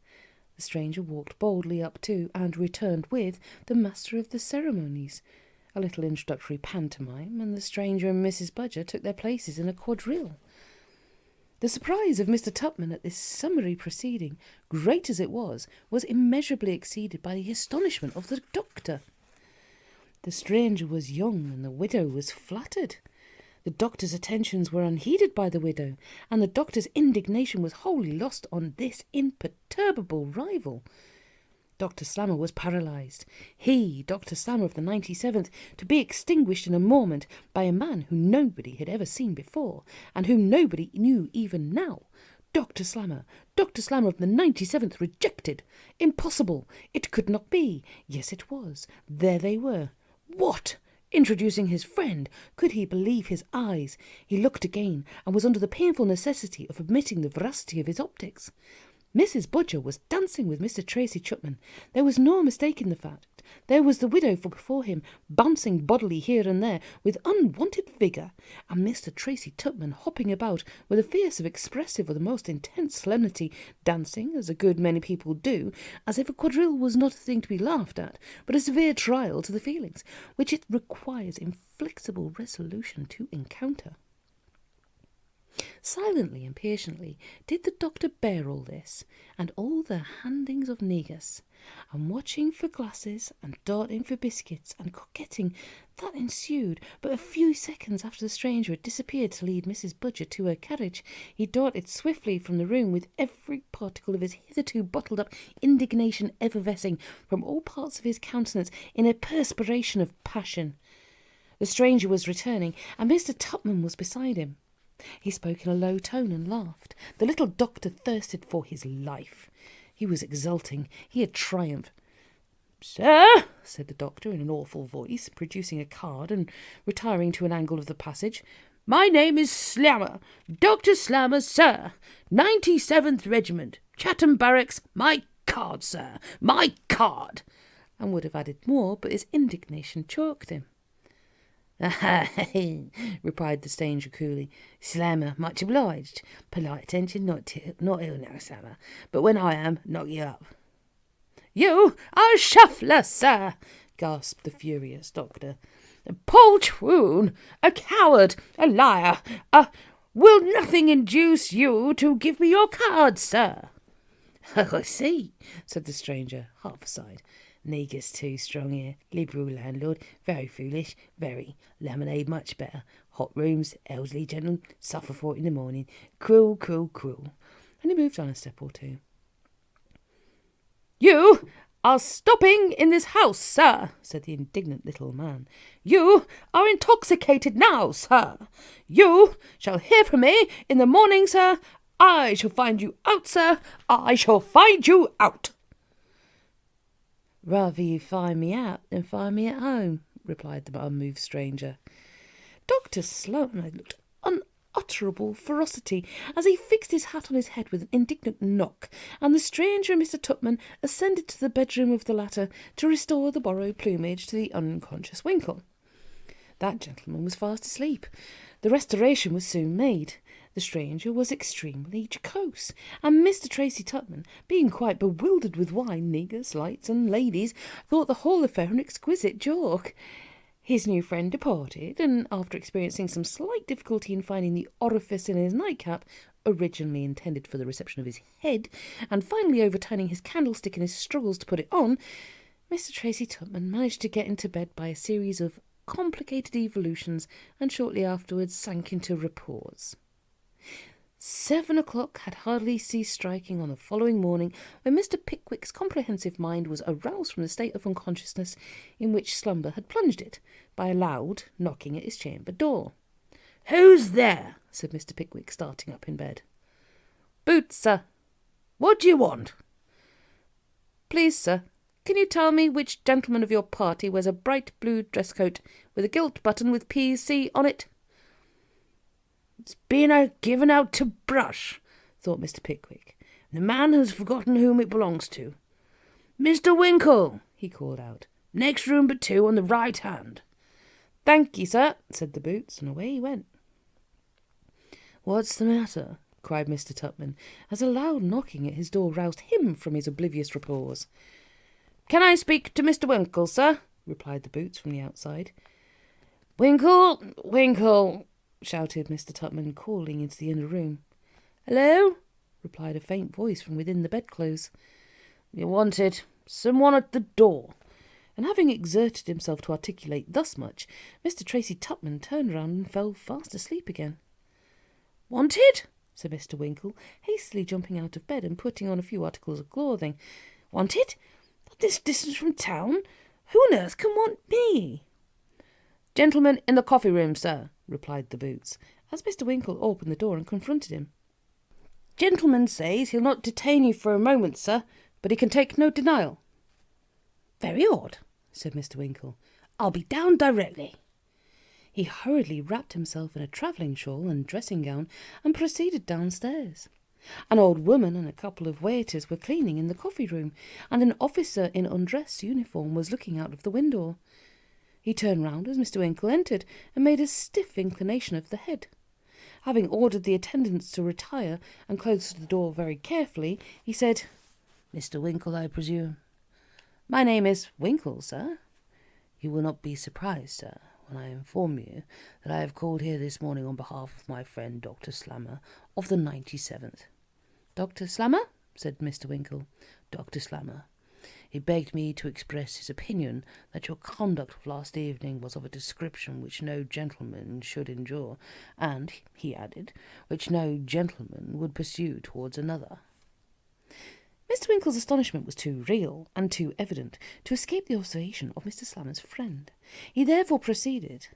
The stranger walked boldly up to and returned with the master of the ceremonies. A little introductory pantomime, and the stranger and Mrs. Budger took their places in a quadrille. The surprise of Mr. Tupman at this summary proceeding, great as it was immeasurably exceeded by the astonishment of the doctor. The stranger was young, and the widow was flattered. The doctor's attentions were unheeded by the widow, and the doctor's indignation was wholly lost on this imperturbable rival. Dr. Slammer was paralysed. He, Dr. Slammer of the 97th, to be extinguished in a moment by a man whom nobody had ever seen before, and whom nobody knew even now. Dr. Slammer of the 97th rejected. Impossible. It could not be. Yes, it was. There they were. What? Introducing his friend. Could he believe his eyes? He looked again, and was under the painful necessity of admitting the veracity of his optics. Mrs. Budger was dancing with Mr. Tracy Chapman. There was no mistaking the fact. There was the widow before him, bouncing bodily here and there with unwonted vigour, and Mr. Tracy Tupman hopping about with a face expressive of the most intense solemnity, dancing, as a good many people do, as if a quadrille was not a thing to be laughed at, but a severe trial to the feelings, which it requires inflexible resolution to encounter. Silently and patiently did the doctor bear all this, and all the handings of negus, and watching for glasses, and darting for biscuits, and coquetting that ensued but a few seconds after the stranger had disappeared to lead Mrs. Budger to her carriage. He darted swiftly from the room with every particle of his hitherto bottled-up indignation effervescing from all parts of his countenance in a perspiration of passion. The stranger was returning, and Mr. Tupman was beside him. He spoke in a low tone and laughed. The little doctor thirsted for his life. He was exulting. He had triumphed. "Sir," said the doctor in an awful voice, producing a card and retiring to an angle of the passage, "my name is Slammer, Dr. Slammer, sir, 97th Regiment, Chatham Barracks, my card, sir, my card," and would have added more, but his indignation choked him. "Ah," replied the stranger coolly. "Slammer, much obliged. Polite attention, not ill now, Slammer, but when I am, knock you up." "You are a shuffler, sir," gasped the furious doctor. "A poltroon, a coward, a liar, will nothing induce you to give me your card, sir?" "Oh, I see," said the stranger, half aside. "Negus too strong here. Liberal landlord. Very foolish. Very. Lemonade much better. Hot rooms. Elderly gentleman. Suffer for it in the morning. Cruel, cruel, cruel." And he moved on a step or two. "You are stopping in this house, sir," said the indignant little man. "You are intoxicated now, sir. You shall hear from me in the morning, sir. I shall find you out, sir. I shall find you out." Rather you find me out than find me at home, replied the unmoved stranger. Dr. Sloane looked unutterable ferocity as he fixed his hat on his head with an indignant knock, and the stranger and Mr. Tupman ascended to the bedroom of the latter to restore the borrowed plumage to the unconscious Winkle. That gentleman was fast asleep. The restoration was soon made. The stranger was extremely jocose, and Mr. Tracy Tupman, being quite bewildered with wine, niggers, lights, and ladies, thought the whole affair an exquisite joke. His new friend departed, and after experiencing some slight difficulty in finding the orifice in his nightcap, originally intended for the reception of his head, and finally overturning his candlestick in his struggles to put it on, Mr. Tracy Tupman managed to get into bed by a series of complicated evolutions, and shortly afterwards sank into repose. 7 o'clock had hardly ceased striking on the following morning when Mr. Pickwick's comprehensive mind was aroused from the state of unconsciousness in which slumber had plunged it, by a loud knocking at his chamber door. "Who's there?" said Mr. Pickwick, starting up in bed. "Boots, sir." "What do you want?" "Please, sir, can you tell me which gentleman of your party wears a bright blue dress coat with a gilt button with P.C. on it?" "It's been given out to brush," thought Mr. Pickwick. "The man has forgotten whom it belongs to. Mr. Winkle," he called out. "Next room but 2 on the right hand." "Thank you, sir," said the Boots, and away he went. "What's the matter?" cried Mr. Tupman, as a loud knocking at his door roused him from his oblivious repose. "Can I speak to Mr. Winkle, sir?" replied the Boots from the outside. "Winkle, Winkle," shouted Mr. Tupman, calling into the inner room. "Hello?" replied a faint voice from within the bedclothes. "You're wanted. Someone at the door." And having exerted himself to articulate thus much, Mr. Tracy Tupman turned round and fell fast asleep again. "Wanted?" said Mr. Winkle, hastily jumping out of bed and putting on a few articles of clothing. "Wanted? At this distance from town? Who on earth can want me?" "Gentleman in the coffee room, sir," replied the Boots, as Mr. Winkle opened the door and confronted him. "Gentleman says he'll not detain you for a moment, sir, but he can take no denial." "Very odd," said Mr. Winkle. "I'll be down directly." He hurriedly wrapped himself in a travelling shawl and dressing gown and proceeded downstairs. An old woman and a couple of waiters were cleaning in the coffee room, and an officer in undress uniform was looking out of the window. He turned round as Mr. Winkle entered and made a stiff inclination of the head. Having ordered the attendants to retire and closed the door very carefully, he said, "Mr. Winkle, I presume?" "My name is Winkle, sir." "You will not be surprised, sir, when I inform you that I have called here this morning on behalf of my friend Dr. Slammer of the 97th. "Dr. Slammer?" said Mr. Winkle. "Dr. Slammer. He begged me to express his opinion that your conduct of last evening was of a description which no gentleman should endure, and, he added, which no gentleman would pursue towards another." Mr. Winkle's astonishment was too real and too evident to escape the observation of Mr. Slammer's friend. He therefore proceeded.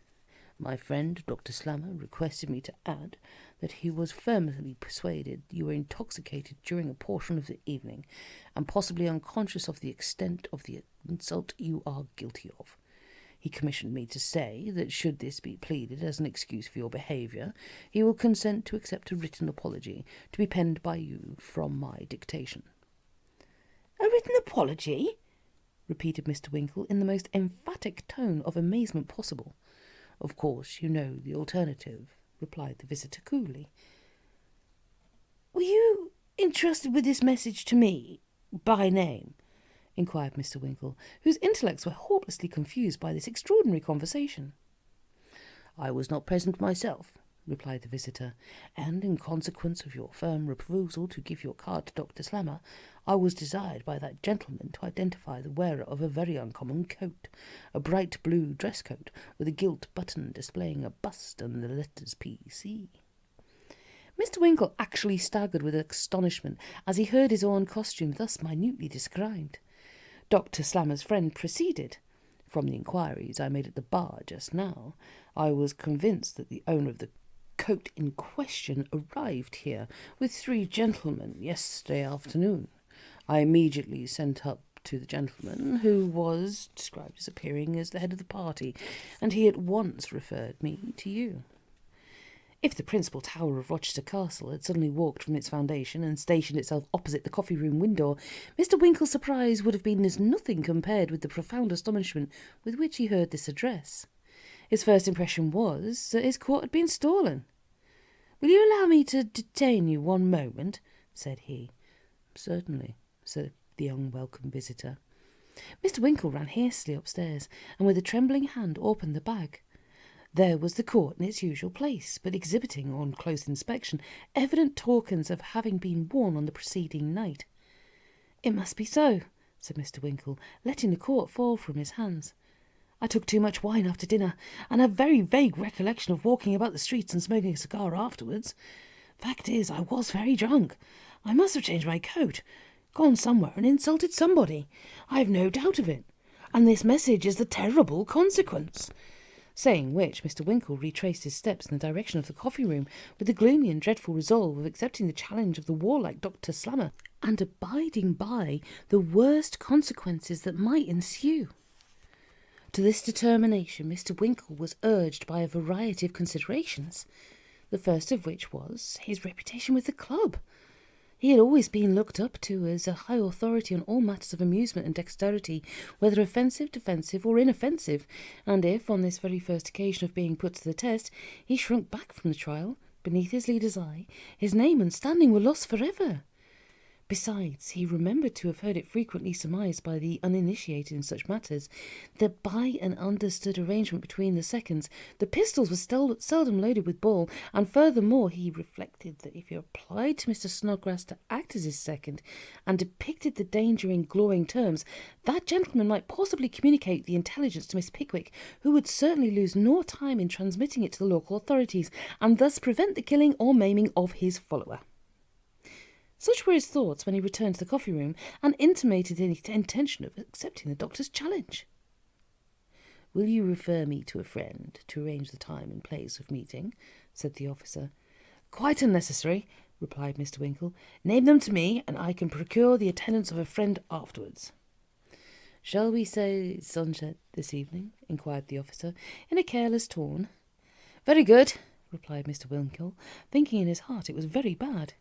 "My friend Dr. Slammer requested me to add that he was firmly persuaded you were intoxicated during a portion of the evening, and possibly unconscious of the extent of the insult you are guilty of. He commissioned me to say that should this be pleaded as an excuse for your behaviour, he will consent to accept a written apology to be penned by you from my dictation." "A written apology?" repeated Mr. Winkle in the most emphatic tone of amazement possible. "Of course you know the alternative," replied the visitor coolly. "Were you entrusted with this message to me, by name?" inquired Mr. Winkle, whose intellects were hopelessly confused by this extraordinary conversation. "I was not present myself," replied the visitor, "and in consequence of your firm refusal to give your card to Dr. Slammer, I was desired by that gentleman to identify the wearer of a very uncommon coat, a bright blue dress coat with a gilt button displaying a bust and the letters P.C. Mr. Winkle actually staggered with astonishment as he heard his own costume thus minutely described. Dr. Slammer's friend proceeded. "From the inquiries I made at the bar just now, I was convinced that the owner of the coat in question arrived here with 3 gentlemen yesterday afternoon. I immediately sent up to the gentleman who was described as appearing as the head of the party, and he at once referred me to you. If the principal tower of Rochester Castle had suddenly walked from its foundation and stationed itself opposite the coffee-room window, Mr. Winkle's surprise would have been as nothing compared with the profound astonishment with which he heard this address. His first impression was that his coat had been stolen. "Will you allow me to detain you one moment?" said he. "Certainly," said the unwelcome visitor. Mr. Winkle ran hastily upstairs, and with a trembling hand opened the bag. There was the coat in its usual place, but exhibiting, on close inspection, evident tokens of having been worn on the preceding night. "It must be so," said Mr. Winkle, letting the coat fall from his hands. "I took too much wine after dinner, and have very vague recollection of walking about the streets and smoking a cigar afterwards. Fact is, I was very drunk. I must have changed my coat, gone somewhere and insulted somebody. I have no doubt of it. And this message is the terrible consequence." Saying which, Mr. Winkle retraced his steps in the direction of the coffee-room, with the gloomy and dreadful resolve of accepting the challenge of the warlike Dr. Slammer, and abiding by the worst consequences that might ensue. To this determination Mr. Winkle was urged by a variety of considerations, the first of which was his reputation with the club. He had always been looked up to as a high authority on all matters of amusement and dexterity, whether offensive, defensive, or inoffensive, and if, on this very first occasion of being put to the test, he shrunk back from the trial, beneath his leader's eye, his name and standing were lost for ever. Besides, he remembered to have heard it frequently surmised by the uninitiated in such matters, that by an understood arrangement between the seconds, the pistols were still seldom loaded with ball, and furthermore he reflected that if he applied to Mr. Snodgrass to act as his second, and depicted the danger in glowing terms, that gentleman might possibly communicate the intelligence to Miss Pickwick, who would certainly lose no time in transmitting it to the local authorities, and thus prevent the killing or maiming of his follower. Such were his thoughts when he returned to the coffee-room and intimated his intention of accepting the doctor's challenge. "Will you refer me to a friend to arrange the time and place of meeting?" said the officer. "Quite unnecessary," replied Mr. Winkle. "Name them to me, and I can procure the attendance of a friend afterwards." "Shall we say sunset this evening?" inquired the officer, in a careless tone. "Very good," replied Mr. Winkle, thinking in his heart it was very bad.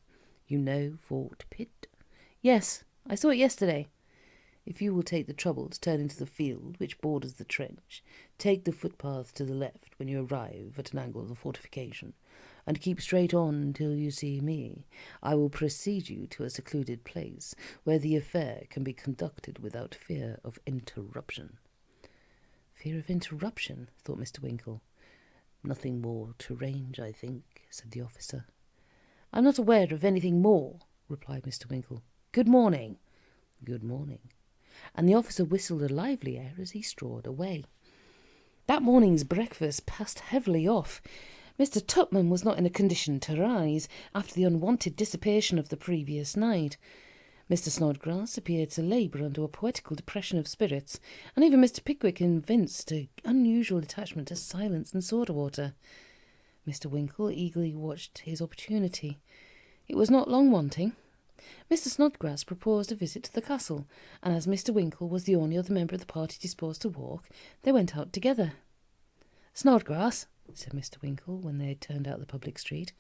"You know Fort Pitt?" "Yes, I saw it yesterday." "If you will take the trouble to turn into the field which borders the trench, take the footpath to the left when you arrive at an angle of the fortification, and keep straight on until you see me. I will precede you to a secluded place where the affair can be conducted without fear of interruption." "Fear of interruption?" thought Mr. Winkle. "Nothing more to arrange, I think," said the officer. "I'm not aware of anything more," replied Mr. Winkle. "Good morning." "Good morning." And the officer whistled a lively air as he strode away. That morning's breakfast passed heavily off. Mr. Tupman was not in a condition to rise after the unwonted dissipation of the previous night. Mr. Snodgrass appeared to labour under a poetical depression of spirits, and even Mr. Pickwick evinced an unusual attachment to silence and soda water. Mr. Winkle eagerly watched his opportunity. It was not long wanting. Mr. Snodgrass proposed a visit to the castle, and as Mr. Winkle was the only other member of the party disposed to walk, they went out together. "Snodgrass," said Mr. Winkle, when they had turned out the public street.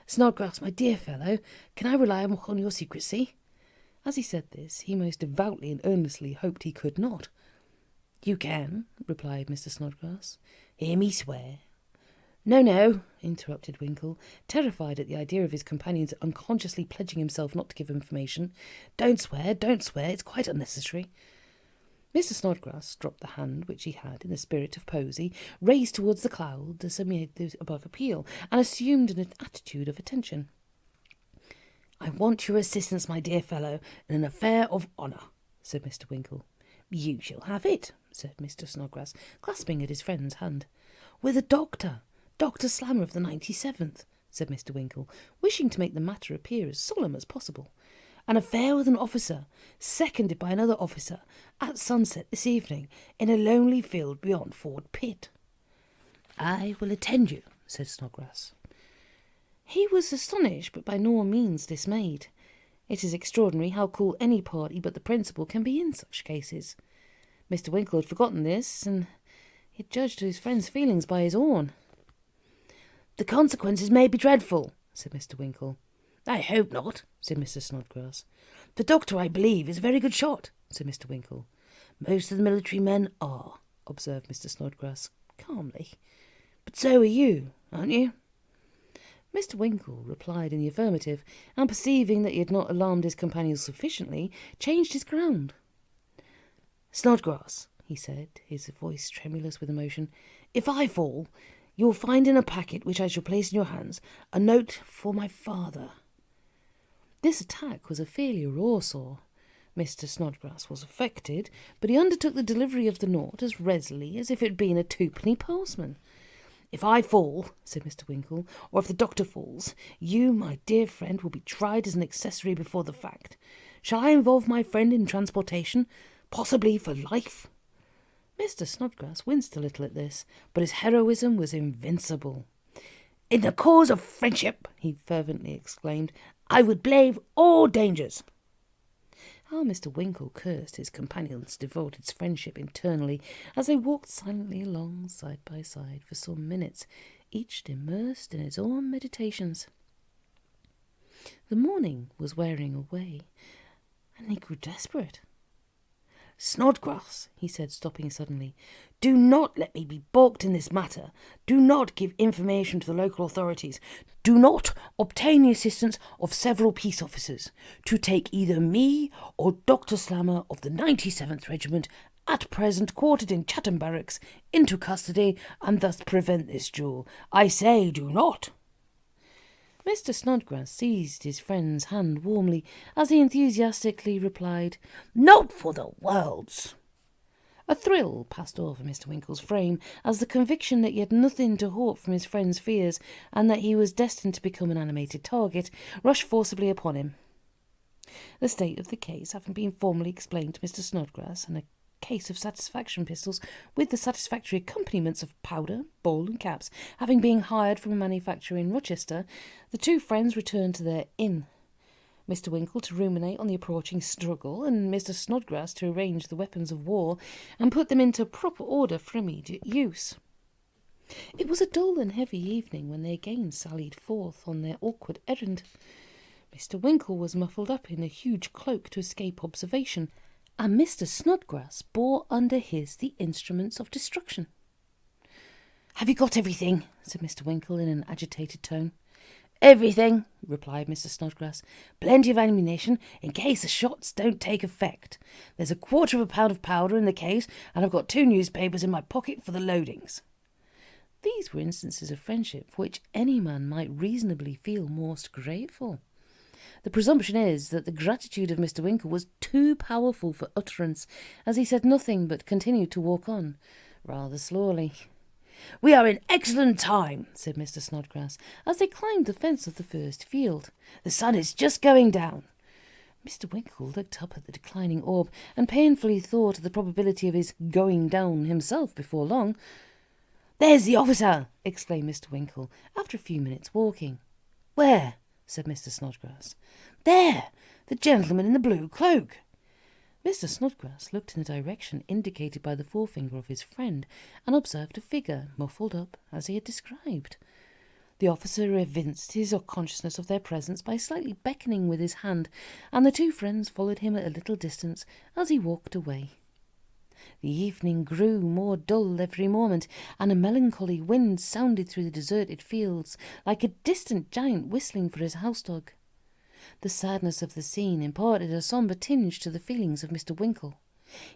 "Snodgrass, my dear fellow, can I rely on your secrecy?" As he said this, he most devoutly and earnestly hoped he could not. "You can," replied Mr. Snodgrass. "Hear me swear." No, interrupted Winkle, terrified at the idea of his companion's unconsciously pledging himself not to give information. Don't swear, it's quite unnecessary." Mr. Snodgrass dropped the hand which he had, in the spirit of posy, raised towards the cloud as he made the above appeal, and assumed an attitude of attention. "I want your assistance, my dear fellow, in an affair of honour," said Mr. Winkle. "You shall have it," said Mr. Snodgrass, clasping at his friend's hand. "With a doctor. Dr. Slammer of the 97th, said Mr. Winkle, wishing to make the matter appear as solemn as possible. "An affair with an officer, seconded by another officer, at sunset this evening, in a lonely field beyond Fort Pitt." "I will attend you," said Snodgrass. He was astonished, but by no means dismayed. It is extraordinary how cool any party but the principal can be in such cases. Mr. Winkle had forgotten this, and he had judged his friend's feelings by his own. "The consequences may be dreadful," said Mr. Winkle. "I hope not," said Mr. Snodgrass. "The doctor, I believe, is a very good shot," said Mr. Winkle. "Most of the military men are," observed Mr. Snodgrass calmly. "But so are you, aren't you?" Mr. Winkle replied in the affirmative, and perceiving that he had not alarmed his companions sufficiently, changed his ground. "Snodgrass," he said, his voice tremulous with emotion, "if I fall, you'll find in a packet which I shall place in your hands a note for my father." This attack was a failure also. Mr. Snodgrass was affected, but he undertook the delivery of the note as readily as if it had been a twopenny postman. "If I fall," said Mr. Winkle, "or if the doctor falls, you, my dear friend, will be tried as an accessory before the fact. Shall I involve my friend in transportation, possibly for life?" Mr. Snodgrass winced a little at this, but his heroism was invincible. "In the cause of friendship," he fervently exclaimed, "I would brave all dangers." How Mr. Winkle cursed his companion's devoted friendship internally as they walked silently along side by side for some minutes, each immersed in his own meditations. The morning was wearing away, and he grew desperate. "Snodgrass," he said, stopping suddenly, "do not let me be balked in this matter. Do not give information to the local authorities. Do not obtain the assistance of several peace officers to take either me or Dr. Slammer of the 97th Regiment, at present quartered in Chatham Barracks, into custody, and thus prevent this duel. I say, do not." Mr. Snodgrass seized his friend's hand warmly as he enthusiastically replied, "Not for the worlds." A thrill passed over Mr. Winkle's frame as the conviction that he had nothing to hope from his friend's fears and that he was destined to become an animated target rushed forcibly upon him. The state of the case having been formally explained to Mr. Snodgrass, and a case of satisfaction pistols with the satisfactory accompaniments of powder, ball, and caps having been hired from a manufacturer in Rochester, the two friends returned to their inn. Mr. Winkle to ruminate on the approaching struggle, and Mr. Snodgrass to arrange the weapons of war and put them into proper order for immediate use. It was a dull and heavy evening when they again sallied forth on their awkward errand. Mr. Winkle was muffled up in a huge cloak to escape observation, and Mr. Snodgrass bore under his the instruments of destruction. "Have you got everything?" said Mr. Winkle in an agitated tone. "Everything," replied Mr. Snodgrass. "Plenty of ammunition in case the shots don't take effect. There's a quarter of a pound of powder in the case, and I've got 2 newspapers in my pocket for the loadings." These were instances of friendship for which any man might reasonably feel most grateful. The presumption is that the gratitude of Mr. Winkle was too powerful for utterance, as he said nothing but continued to walk on, rather slowly. "We are in excellent time," said Mr. Snodgrass, as they climbed the fence of the first field. "The sun is just going down." Mr. Winkle looked up at the declining orb, and painfully thought of the probability of his going down himself before long. "There's the officer!" exclaimed Mr. Winkle, after a few minutes' walking. "Where?" said Mr. Snodgrass. "There! The gentleman in the blue cloak." Mr. Snodgrass looked in the direction indicated by the forefinger of his friend, and observed a figure, muffled up, as he had described. The officer evinced his consciousness of their presence by slightly beckoning with his hand, and the two friends followed him at a little distance as he walked away. The evening grew more dull every moment, and a melancholy wind sounded through the deserted fields like a distant giant whistling for his house-dog. The sadness of the scene imparted a sombre tinge to the feelings of Mr. Winkle.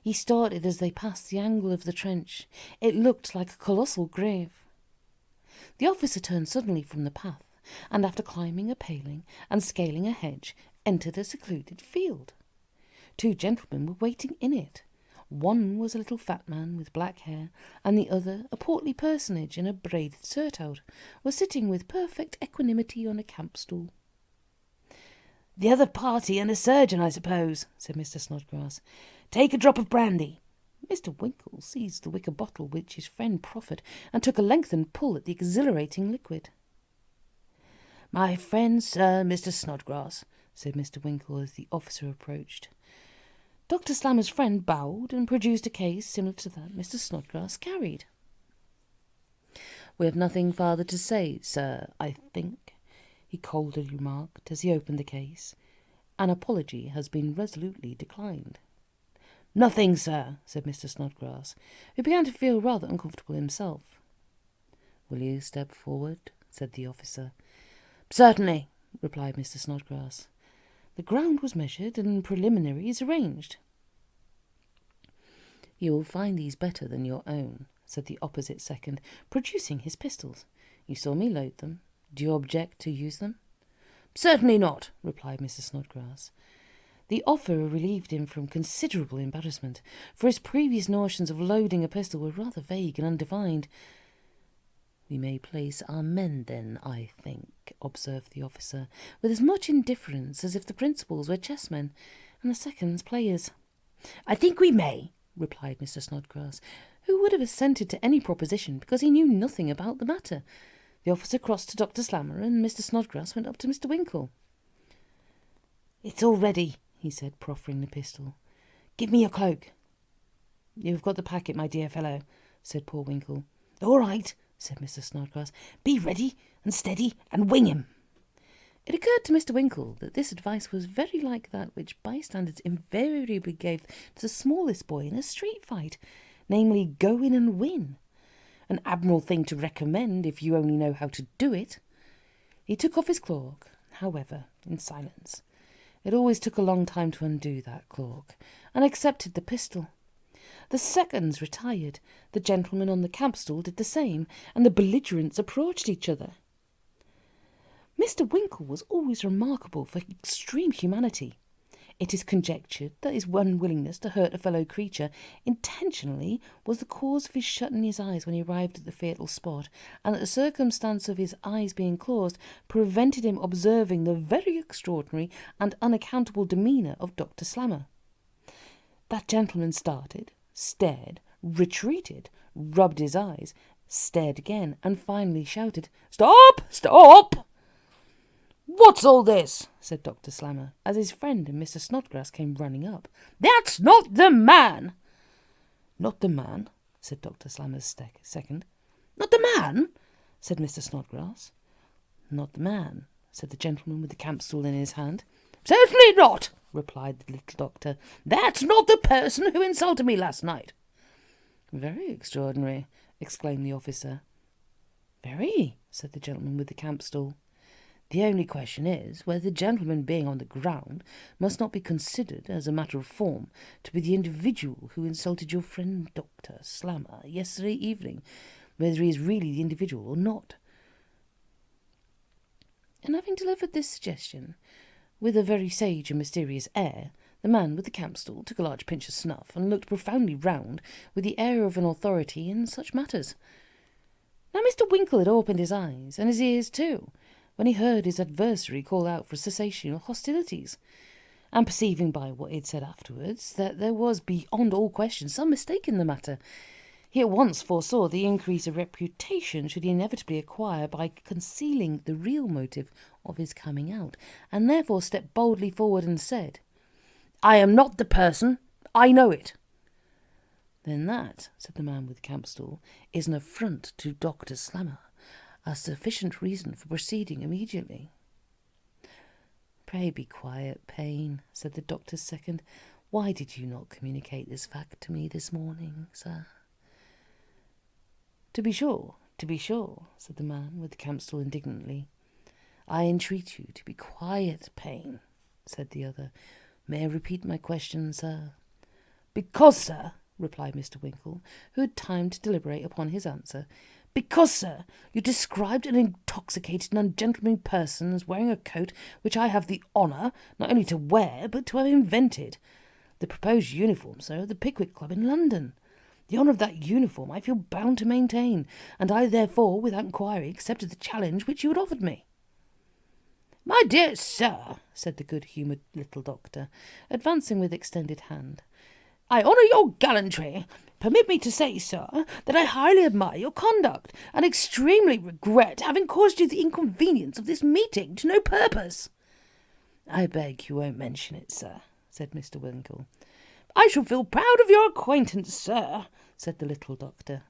He started as they passed the angle of the trench. It looked like a colossal grave. The officer turned suddenly from the path, and after climbing a paling and scaling a hedge, entered a secluded field. 2 gentlemen were waiting in it. One was a little fat man with black hair, and the other, a portly personage in a braided surtout, was sitting with perfect equanimity on a camp-stool. "The other party and a surgeon, I suppose," said Mr. Snodgrass. "Take a drop of brandy." Mr. Winkle seized the wicker bottle which his friend proffered, and took a lengthened pull at the exhilarating liquid. "My friend, Sir Mr. Snodgrass," said Mr. Winkle as the officer approached. Dr. Slammer's friend bowed and produced a case similar to that Mr. Snodgrass carried. "We have nothing farther to say, sir, I think," he coldly remarked as he opened the case. "An apology has been resolutely declined." "Nothing, sir," said Mr. Snodgrass, who began to feel rather uncomfortable himself. "Will you step forward?" said the officer. "Certainly," replied Mr. Snodgrass. The ground was measured and preliminaries arranged. "You will find these better than your own," said the opposite second, producing his pistols. "You saw me load them. Do you object to use them?" "Certainly not," replied Mr. Snodgrass. The offer relieved him from considerable embarrassment, for his previous notions of loading a pistol were rather vague and undefined. "We may place our men, then, I think," observed the officer, with as much indifference as if the principals were chessmen and the seconds players. "I think we may," replied Mr. Snodgrass, who would have assented to any proposition because he knew nothing about the matter. The officer crossed to Dr. Slammer, and Mr. Snodgrass went up to Mr. Winkle. "It's all ready," he said, proffering the pistol. "Give me your cloak." "You've got the packet, my dear fellow," said poor Winkle. "All right," said Mr. Snodgrass. "Be ready and steady and wing him." It occurred to Mr. Winkle that this advice was very like that which bystanders invariably gave to the smallest boy in a street fight, namely, go in and win. An admirable thing to recommend if you only know how to do it. He took off his cloak, however, in silence. It always took a long time to undo that cloak, and accepted the pistol. The seconds retired, the gentleman on the campstool did the same, and the belligerents approached each other. Mr. Winkle was always remarkable for extreme humanity. It is conjectured that his unwillingness to hurt a fellow creature intentionally was the cause of his shutting his eyes when he arrived at the fatal spot, and that the circumstance of his eyes being closed prevented him observing the very extraordinary and unaccountable demeanour of Dr. Slammer. That gentleman started, stared, retreated, rubbed his eyes, stared again, and finally shouted, "Stop! Stop!" "What's all this?" said Dr. Slammer, as his friend and Mr. Snodgrass came running up. "That's not the man!" "Not the man?" said Dr. Slammer's second. "Not the man?" said Mr. Snodgrass. "Not the man," said the gentleman with the campstool in his hand. "Certainly not," replied the little doctor. "That's not the person who insulted me last night." "Very extraordinary," exclaimed the officer. "Very," said the gentleman with the campstool. "The only question is whether the gentleman being on the ground must not be considered, as a matter of form, to be the individual who insulted your friend Dr. Slammer yesterday evening, whether he is really the individual or not." And having delivered this suggestion, with a very sage and mysterious air, the man with the campstool took a large pinch of snuff and looked profoundly round with the air of an authority in such matters. Now Mr. Winkle had opened his eyes, and his ears too, when he heard his adversary call out for a cessation of hostilities, and perceiving by what he had said afterwards that there was beyond all question some mistake in the matter, he at once foresaw the increase of reputation should he inevitably acquire by concealing the real motive of his coming out, and therefore stepped boldly forward and said, "I am not the person. I know it." "Then that," said the man with the campstool, "is an affront to Dr. Slammer, a sufficient reason for proceeding immediately." "Pray be quiet, Payne," said the doctor's second. "Why did you not communicate this fact to me this morning, sir?" To be sure," said the man with the campstool indignantly. "I entreat you to be quiet, Payne," said the other. "May I repeat my question, sir?" "Because, sir," replied Mr. Winkle, who had time to deliberate upon his answer, "because, sir, you described an intoxicated and ungentlemanly person as wearing a coat which I have the honour not only to wear, but to have invented. The proposed uniform, sir, of the Pickwick Club in London. The honour of that uniform I feel bound to maintain, and I therefore, without inquiry, accepted the challenge which you had offered me." "My dear sir," said the good-humoured little doctor, advancing with extended hand, "I honour your gallantry. Permit me to say, sir, that I highly admire your conduct, and extremely regret having caused you the inconvenience of this meeting to no purpose." I beg you won't mention it, sir, said Mr. Winkle. I shall feel proud of your acquaintance, sir, said the little doctor.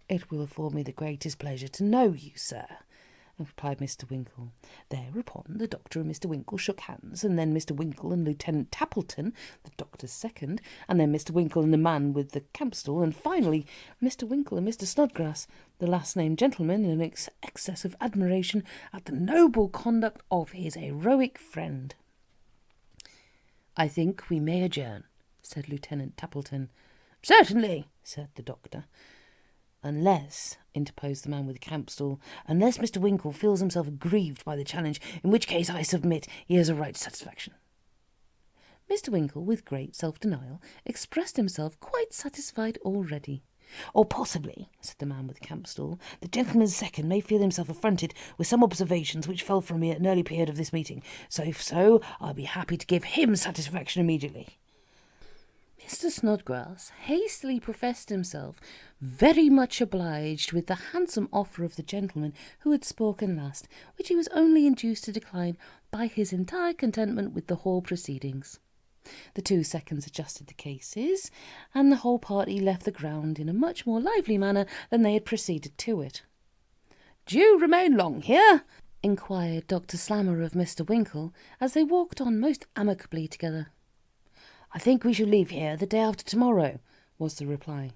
It will afford me the greatest pleasure to know you, sir, replied Mr. Winkle. Thereupon the doctor and Mr. Winkle shook hands, and then Mr. Winkle and Lieutenant Tappleton, the doctor's second, and then Mr. Winkle and the man with the campstool, and finally Mr. Winkle and Mr. Snodgrass, the last-named gentleman in an excess of admiration at the noble conduct of his heroic friend. "I think we may adjourn," said Lieutenant Tappleton. "Certainly," said the doctor. "Unless," interposed the man with the campstool, "unless Mr. Winkle feels himself aggrieved by the challenge, in which case I submit he has a right to satisfaction." Mr. Winkle, with great self-denial, expressed himself quite satisfied already. "Or possibly," said the man with the campstool, "the gentleman's second may feel himself affronted with some observations which fell from me at an early period of this meeting. So if so, I'll be happy to give him satisfaction immediately." Mr. Snodgrass hastily professed himself very much obliged with the handsome offer of the gentleman who had spoken last, which he was only induced to decline by his entire contentment with the whole proceedings. The two seconds adjusted the cases, and the whole party left the ground in a much more lively manner than they had proceeded to it. "Do you remain long here?" inquired Dr. Slammer of Mr. Winkle, as they walked on most amicably together. "I think we shall leave here the day after tomorrow," was the reply.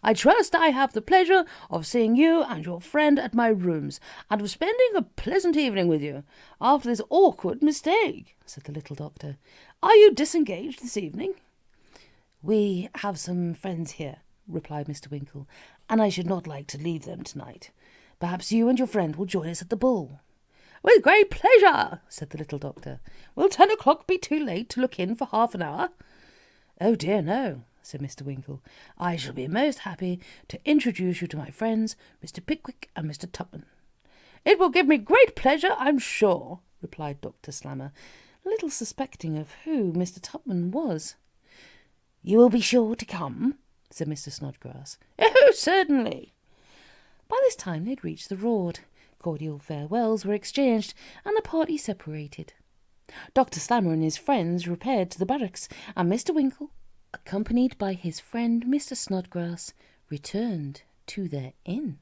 "I trust I have the pleasure of seeing you and your friend at my rooms, and of spending a pleasant evening with you, after this awkward mistake," said the little doctor. "Are you disengaged this evening?" "We have some friends here," replied Mr. Winkle, "and I should not like to leave them tonight. Perhaps you and your friend will join us at the Bull." "With great pleasure," said the little doctor. "Will 10 o'clock be too late to look in for half an hour?" "Oh dear, no," said Mr. Winkle. "I shall be most happy to introduce you to my friends, Mr. Pickwick and Mr. Tupman." "It will give me great pleasure, I'm sure," replied Dr. Slammer, little suspecting of who Mr. Tupman was. "You will be sure to come?" said Mr. Snodgrass. "Oh, certainly." By this time they had reached the road. Cordial farewells were exchanged, and the party separated. Dr. Slammer and his friends repaired to the barracks, and Mr. Winkle, accompanied by his friend Mr. Snodgrass, returned to their inn.